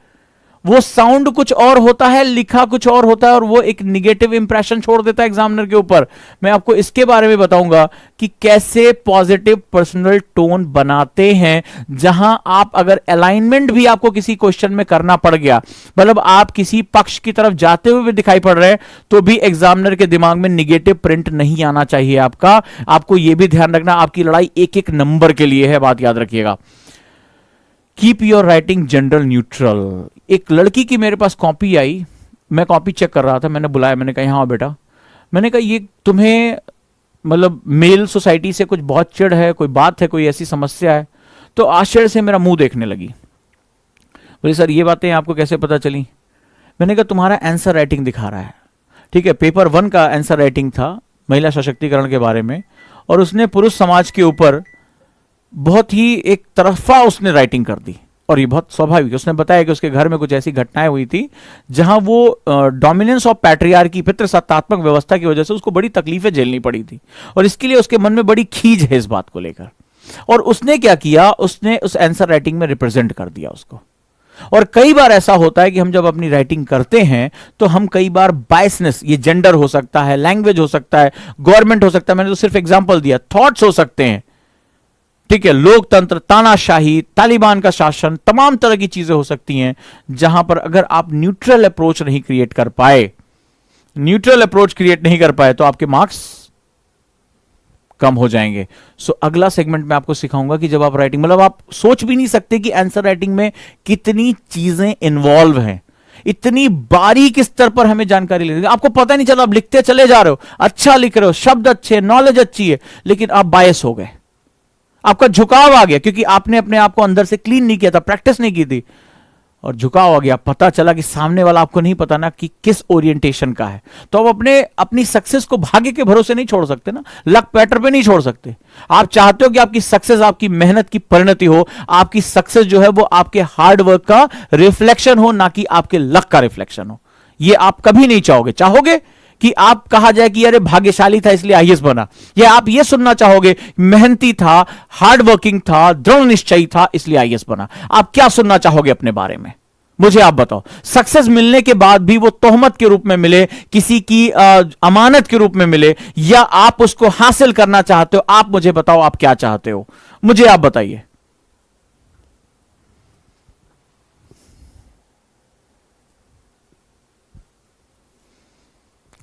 वो साउंड कुछ और होता है, लिखा कुछ और होता है, और वो एक निगेटिव इंप्रेशन छोड़ देता है एग्जामिनर के ऊपर। मैं आपको इसके बारे में बताऊंगा कि कैसे पॉजिटिव पर्सनल टोन बनाते हैं, जहां आप अगर अलाइनमेंट भी आपको किसी क्वेश्चन में करना पड़ गया, मतलब आप किसी पक्ष की तरफ जाते हुए भी दिखाई पड़ रहे हैं, तो भी एग्जामिनर के दिमाग में निगेटिव प्रिंट नहीं आना चाहिए आपका। आपको यह भी ध्यान रखना, आपकी लड़ाई एक एक नंबर के लिए है, बात याद रखिएगा। Keep your writing general neutral. एक लड़की की मेरे पास कॉपी आई, मैं कॉपी चेक कर रहा था, मैंने बुलाया, मैंने कहा हाँ बेटा, मैंने कहा ये तुम्हें मतलब मेल सोसाइटी से कुछ बहुत चिढ़ है, कोई बात है, कोई ऐसी समस्या है? तो आश्चर्य से मेरा मुंह देखने लगी, बोले सर ये बातें आपको कैसे पता चली? मैंने कहा तुम्हारा आंसर राइटिंग दिखा रहा है, ठीक है, पेपर 1 का आंसर राइटिंग था महिला सशक्तिकरण के बारे में, और उसने पुरुष समाज के ऊपर बहुत ही एक तरफा उसने राइटिंग कर दी, और ये बहुत स्वाभाविक है। उसने बताया कि उसके घर में कुछ ऐसी घटनाएं हुई थी जहां वो डोमिनेंस ऑफ पैट्रियार्की, पितृसत्तात्मक व्यवस्था की वजह से उसको बड़ी तकलीफें झेलनी पड़ी थी, और इसके लिए उसके मन में बड़ी खींच है इस बात को लेकर। और उसने क्या किया, उसने उस आंसर राइटिंग में रिप्रेजेंट कर दिया उसको। और कई बार ऐसा होता है कि हम जब अपनी राइटिंग करते हैं तो हम कई बार बायसनेस, ये जेंडर हो सकता है, लैंग्वेज हो सकता है, गवर्नमेंट हो सकता है, मैंने तो सिर्फ एग्जांपल दिया, थॉट्स हो सकते हैं, ठीक है, लोकतंत्र, तानाशाही, तालिबान का शासन, तमाम तरह की चीजें हो सकती हैं जहां पर अगर आप न्यूट्रल अप्रोच नहीं क्रिएट कर पाए, न्यूट्रल अप्रोच क्रिएट नहीं कर पाए तो आपके मार्क्स कम हो जाएंगे। सो अगला सेगमेंट में आपको सिखाऊंगा कि जब आप राइटिंग, मतलब आप सोच भी नहीं सकते कि आंसर राइटिंग में कितनी चीजें इन्वॉल्व हैं, इतनी बारीक स्तर पर हमें जानकारी लेनी, आपको पता नहीं चला, आप लिखते चले जा रहे हो, अच्छा लिख रहे हो, शब्द अच्छे, नॉलेज अच्छी है, लेकिन आप बायस हो गए, आपका झुकाव आ गया क्योंकि आपने अपने आप को अंदर से क्लीन नहीं किया था, प्रैक्टिस नहीं की थी, और झुकाव आ गया, पता चला कि सामने वाला आपको नहीं पता ना कि किस ओरिएंटेशन का है। तो अब अपनी सक्सेस को भाग्य के भरोसे नहीं छोड़ सकते ना, लक पैटर पे नहीं छोड़ सकते। आप चाहते हो कि आपकी सक्सेस आपकी मेहनत की परिणति हो, आपकी सक्सेस जो है वो आपके हार्ड वर्क का रिफ्लेक्शन हो, ना कि आपके लक का रिफ्लेक्शन हो। ये आप कभी नहीं चाहोगे। चाहोगे कि आप कहा जाए कि अरे भाग्यशाली था इसलिए आईएएस बना, या आप ये सुनना चाहोगे मेहनती था, हार्ड वर्किंग था, दृढ़ निश्चयी था इसलिए आईएएस बना? आप क्या सुनना चाहोगे अपने बारे में? मुझे आप बताओ। सक्सेस मिलने के बाद भी वो तोहमत के रूप में मिले, किसी की अमानत के रूप में मिले, या आप उसको हासिल करना चाहते हो? आप मुझे बताओ आप क्या चाहते हो, मुझे आप बताइए।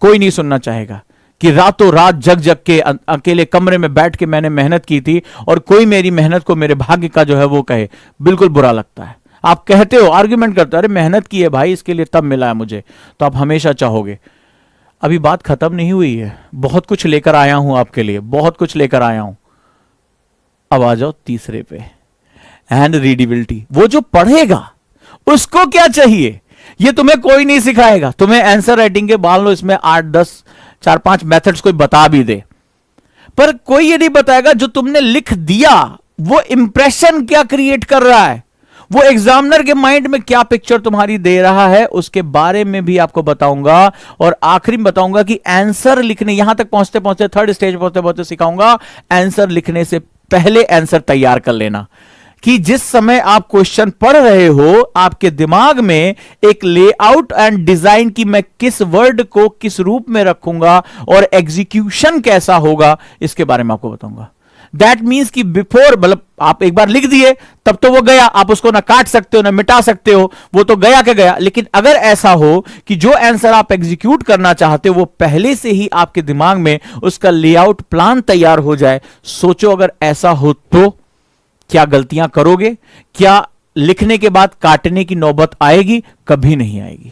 कोई नहीं सुनना चाहेगा कि रातों रात जग जग के अकेले कमरे में बैठ के मैंने मेहनत की थी और कोई मेरी मेहनत को मेरे भाग्य का जो है वो कहे। बिल्कुल बुरा लगता है। आप कहते हो, आर्ग्यूमेंट करते हो, अरे मेहनत की है भाई, इसके लिए तब मिला है मुझे, तो आप हमेशा चाहोगे। अभी बात खत्म नहीं हुई है, बहुत कुछ लेकर आया हूं आपके लिए, बहुत कुछ लेकर आया हूं। अब आ जाओ तीसरे पे, एंड रीडेबिलिटी। वो जो पढ़ेगा उसको क्या चाहिए, ये तुम्हें कोई नहीं सिखाएगा। तुम्हें आंसर राइटिंग के मान लो इसमें 8-10 4-5 मेथड्स कोई बता भी दे, पर कोई ये नहीं बताएगा जो तुमने लिख दिया वो इंप्रेशन क्या क्रिएट कर रहा है, वो एग्जामिनर के माइंड में क्या पिक्चर तुम्हारी दे रहा है, उसके बारे में भी आपको बताऊंगा। और आखिरी में बताऊंगा कि आंसर लिखने, यहां तक पहुंचते पहुंचते, थर्ड स्टेज पहुंचते पहुंचते सिखाऊंगा आंसर लिखने से पहले आंसर तैयार कर लेना। कि जिस समय आप क्वेश्चन पढ़ रहे हो आपके दिमाग में एक लेआउट एंड डिजाइन की मैं किस वर्ड को किस रूप में रखूंगा और एग्जीक्यूशन कैसा होगा, इसके बारे में आपको बताऊंगा। दैट मीन्स कि बिफोर, मतलब आप एक बार लिख दिए तब तो वो गया, आप उसको ना काट सकते हो ना मिटा सकते हो, वो तो गया के गया। लेकिन अगर ऐसा हो कि जो आंसर आप एग्जीक्यूट करना चाहते हो वो पहले से ही आपके दिमाग में उसका लेआउट प्लान तैयार हो जाए, सोचो अगर ऐसा हो तो क्या गलतियां करोगे? क्या लिखने के बाद काटने की नौबत आएगी? कभी नहीं आएगी।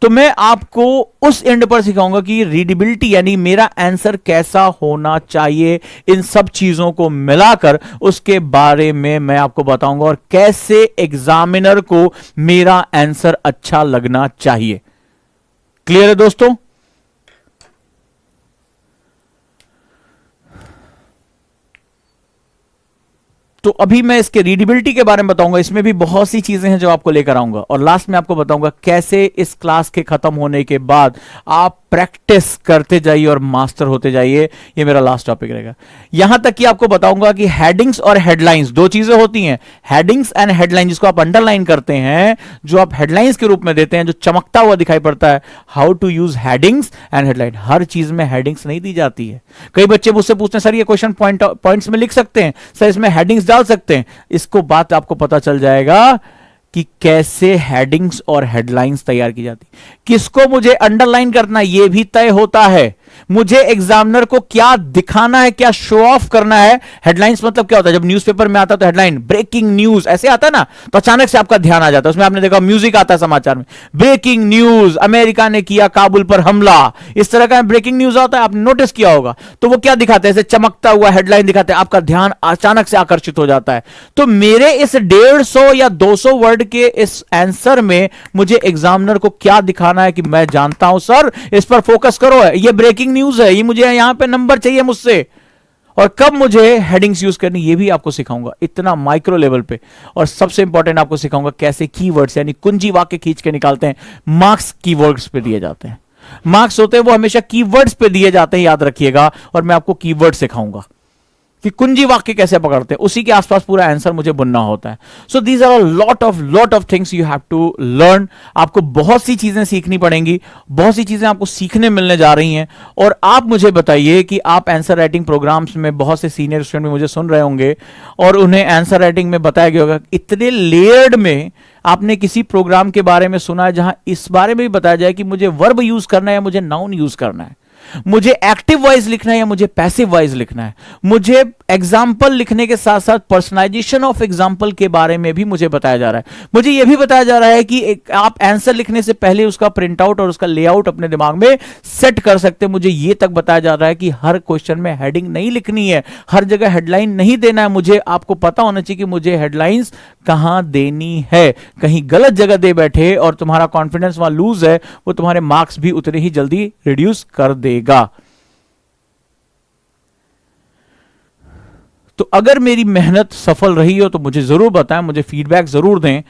तो मैं आपको उस एंड पर सिखाऊंगा कि रीडेबिलिटी यानी मेरा आंसर कैसा होना चाहिए, इन सब चीजों को मिलाकर उसके बारे में मैं आपको बताऊंगा, और कैसे एग्जामिनर को मेरा आंसर अच्छा लगना चाहिए। क्लियर है दोस्तों? तो अभी मैं इसके रीडेबिलिटी के बारे में बताऊंगा, इसमें भी बहुत सी चीजें हैं जो आपको लेकर आऊंगा, और लास्ट में आपको बताऊंगा कैसे इस क्लास के खत्म होने के बाद आप प्रैक्टिस करते जाइए और मास्टर होते जाइए। ये मेरा लास्ट टॉपिक रहेगा। यहां तक कि आपको बताऊंगा कि हेडिंग्स और हेडलाइंस दो चीजें होती हैं, हेडिंग्स एंड हेडलाइन, जिसको आप अंडरलाइन करते हैं, जो आप हेडलाइंस के रूप में देते हैं, जो चमकता हुआ दिखाई पड़ता है। How to use headings and headline. हर चीज में हेडिंग्स नहीं दी जाती है। कई बच्चे मुझसे पूछते हैं सर ये क्वेश्चन पॉइंट्स में लिख सकते हैं, सर इसमें हेडिंग्स डाल सकते हैं? इसको बात आपको पता चल जाएगा कि कैसे हेडिंग्स और हेडलाइंस तैयार की जाती, किसको मुझे अंडरलाइन करना यह भी तय होता है, मुझे एग्जामिनर को क्या दिखाना है, क्या शो ऑफ करना है। हेडलाइंस मतलब क्या होता है? जब न्यूज़पेपर में आता तो हेडलाइन ब्रेकिंग न्यूज ऐसे आता है ना, तो अचानक से आपका ध्यान आ जाता है, उसमें आपने देखा म्यूजिक आता है समाचार में, ब्रेकिंग न्यूज, अमेरिका ने किया काबुल पर हमला, इस तरह का ब्रेकिंग न्यूज आता है, आपने नोटिस किया होगा। तो वो क्या दिखाते हैं? ऐसे चमकता हुआ हेडलाइन दिखाते हैं, आपका ध्यान अचानक से आकर्षित हो जाता है। तो मेरे इस 150 या 200 वर्ड के इस आंसर में मुझे एग्जामिनर को क्या दिखाना है कि मैं जानता हूं सर इस पर फोकस करो, ये ब्रेकिंग न्यूज है, ये मुझे यहां पे नंबर चाहिए मुझसे, और कब मुझे हेडिंग्स यूज करनी ये भी आपको सिखाऊंगा, इतना माइक्रो लेवल पे। और सबसे इंपॉर्टेंट आपको सिखाऊंगा कैसे कीवर्ड्स यानी कुंजी वाक्य खींच के निकालते हैं। मार्क्स कीवर्ड्स पे दिए जाते हैं, मार्क्स होते हैं वो हमेशा कीवर्ड्स पे दिए जाते हैं, याद रखिएगा। और मैं आपको कीवर्ड सिखाऊंगा कि कुंजी वाक्य कैसे पकड़ते हैं, उसी के आसपास पूरा आंसर मुझे बुनना होता है। So these are lot of things you have to learn. आपको बहुत सी चीजें सीखनी पड़ेंगी, बहुत सी चीजें आपको सीखने मिलने जा रही हैं। और आप मुझे बताइए कि आप आंसर राइटिंग प्रोग्राम्स में बहुत से सीनियर स्टूडेंट मुझे सुन रहे होंगे और उन्हें आंसर राइटिंग में बताया गया होगा, इतने लेयर्ड में आपने किसी प्रोग्राम के बारे में सुना है जहां इस बारे में भी बताया जाए कि मुझे वर्ब यूज करना है या मुझे नाउन यूज करना है, मुझे एक्टिव वॉइस लिखना है या मुझे पैसिव वॉइस लिखना है, मुझे एग्जाम्पल लिखने के साथ साथ पर्सनलाइजेशन ऑफ एग्जाम्पल के बारे में भी मुझे बताया जा रहा है। मुझे यह भी बताया जा रहा है कि आप आंसर लिखने से पहले उसका प्रिंट आउट और उसका लेआउट अपने दिमाग में सेट कर सकते हैं। मुझे यह तक बताया जा रहा है कि हर क्वेश्चन में हेडिंग नहीं लिखनी है, हर जगह हेडलाइन नहीं देना है। मुझे आपको पता होना चाहिए कि मुझे हेडलाइंस कहां देनी है। कहीं गलत जगह दे बैठे और तुम्हारा कॉन्फिडेंस वहां लूज है, वो तुम्हारे मार्क्स भी उतने ही जल्दी रिड्यूस कर देगा। तो अगर मेरी मेहनत सफल रही हो तो मुझे जरूर बताएं, मुझे फीडबैक जरूर दें।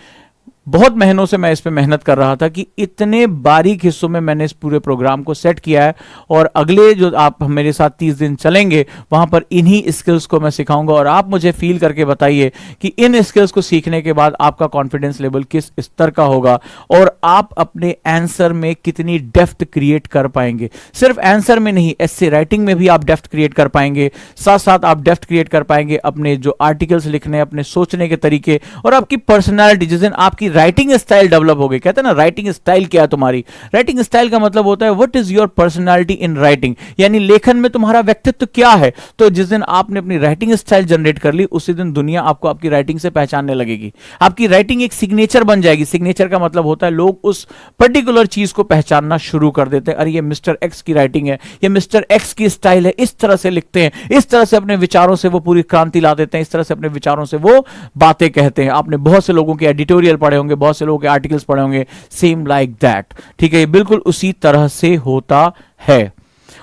बहुत महीनों से मैं इस पे मेहनत कर रहा था कि इतने बारीक हिस्सों में मैंने इस पूरे प्रोग्राम को सेट किया है और अगले जो आप मेरे साथ 30 दिन चलेंगे वहां पर इन्हीं स्किल्स को मैं सिखाऊंगा। और आप मुझे फील करके बताइए कि इन स्किल्स को सीखने के बाद आपका कॉन्फिडेंस लेवल किस स्तर का होगा और आप अपने आंसर में कितनी डेप्थ क्रिएट कर पाएंगे। सिर्फ आंसर में नहीं, एस्से राइटिंग में भी आप डेप्थ क्रिएट कर पाएंगे, साथ साथ आप डेप्थ क्रिएट कर पाएंगे अपने जो आर्टिकल्स लिखने, अपने सोचने के तरीके और आपकी पर्सनैलिटी, जिस दिन आपकी राइटिंग स्टाइल डेवलप हो गई। कहते हैं ना राइटिंग स्टाइल क्या है तुम्हारी। राइटिंग स्टाइल का मतलब होता है what is your personality in writing, यानी लेखन में तुम्हारा व्यक्तित्व क्या है। तो जिस दिन आपने अपनी राइटिंग स्टाइल जनरेट कर ली, उसी दिन दुनिया आपको आपकी राइटिंग से पहचानने लगेगी। आपकी राइटिंग एक सिग्नेचर बन जाएगी। सिग्नेचर का मतलब होता है लोग उस पर्टिकुलर चीज को पहचानना शुरू कर देते हैं। अरे ये मिस्टर एक्स की राइटिंग है, ये मिस्टर एक्स की स्टाइल है, इस तरह से लिखते हैं, इस तरह से अपने विचारों से वो पूरी क्रांति ला देते हैं, इस तरह से अपने विचारों से वो बातें कहते हैं। आपने बहुत से लोगों के एडिटोरियल पढ़े होंगे, बहुत से लोगों के आर्टिकल्स पढ़े होंगे, सेम लाइक दैट। ठीक है, ये बिल्कुल उसी तरह से होता है।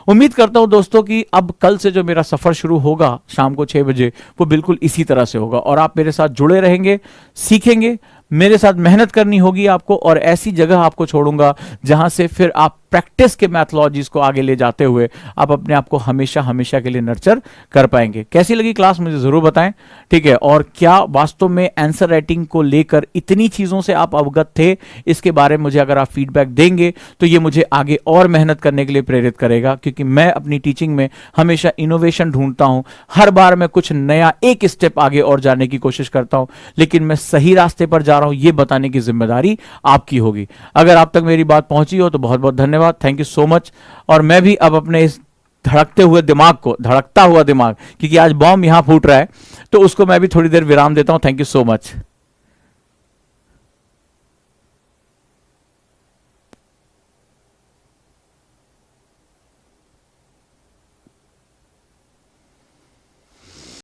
उम्मीद करता हूं दोस्तों कि अब कल से जो मेरा सफर शुरू होगा शाम को 6 बजे, वो बिल्कुल इसी तरह से होगा और आप मेरे साथ जुड़े रहेंगे, सीखेंगे। मेरे साथ मेहनत करनी होगी आपको और ऐसी जगह आपको छोड़ूंगा जहां से फिर आप प्रैक्टिस के मैथोलॉजीज को आगे ले जाते हुए आप अपने आप को हमेशा हमेशा के लिए नर्चर कर पाएंगे। कैसी लगी क्लास मुझे जरूर बताएं। ठीक है, और क्या वास्तव में आंसर राइटिंग को लेकर इतनी चीजों से आप अवगत थे, इसके बारे में मुझे अगर आप फीडबैक देंगे तो ये मुझे आगे और मेहनत करने के लिए प्रेरित करेगा, क्योंकि मैं अपनी टीचिंग में हमेशा इनोवेशन ढूंढता हूं। हर बार मैं कुछ नया एक स्टेप आगे और जाने की कोशिश करता हूं, लेकिन मैं सही रास्ते पर जा रहा हूं ये बताने की जिम्मेदारी आपकी होगी। अगर आप तक मेरी बात पहुंची हो तो बहुत बहुत धन्यवाद, थैंक यू सो मच। और मैं भी अब अपने इस धड़कते हुए दिमाग को, धड़कता हुआ दिमाग, क्योंकि आज बॉम्ब यहां फूट रहा है, तो उसको मैं भी थोड़ी देर विराम देता हूं। Thank you so much.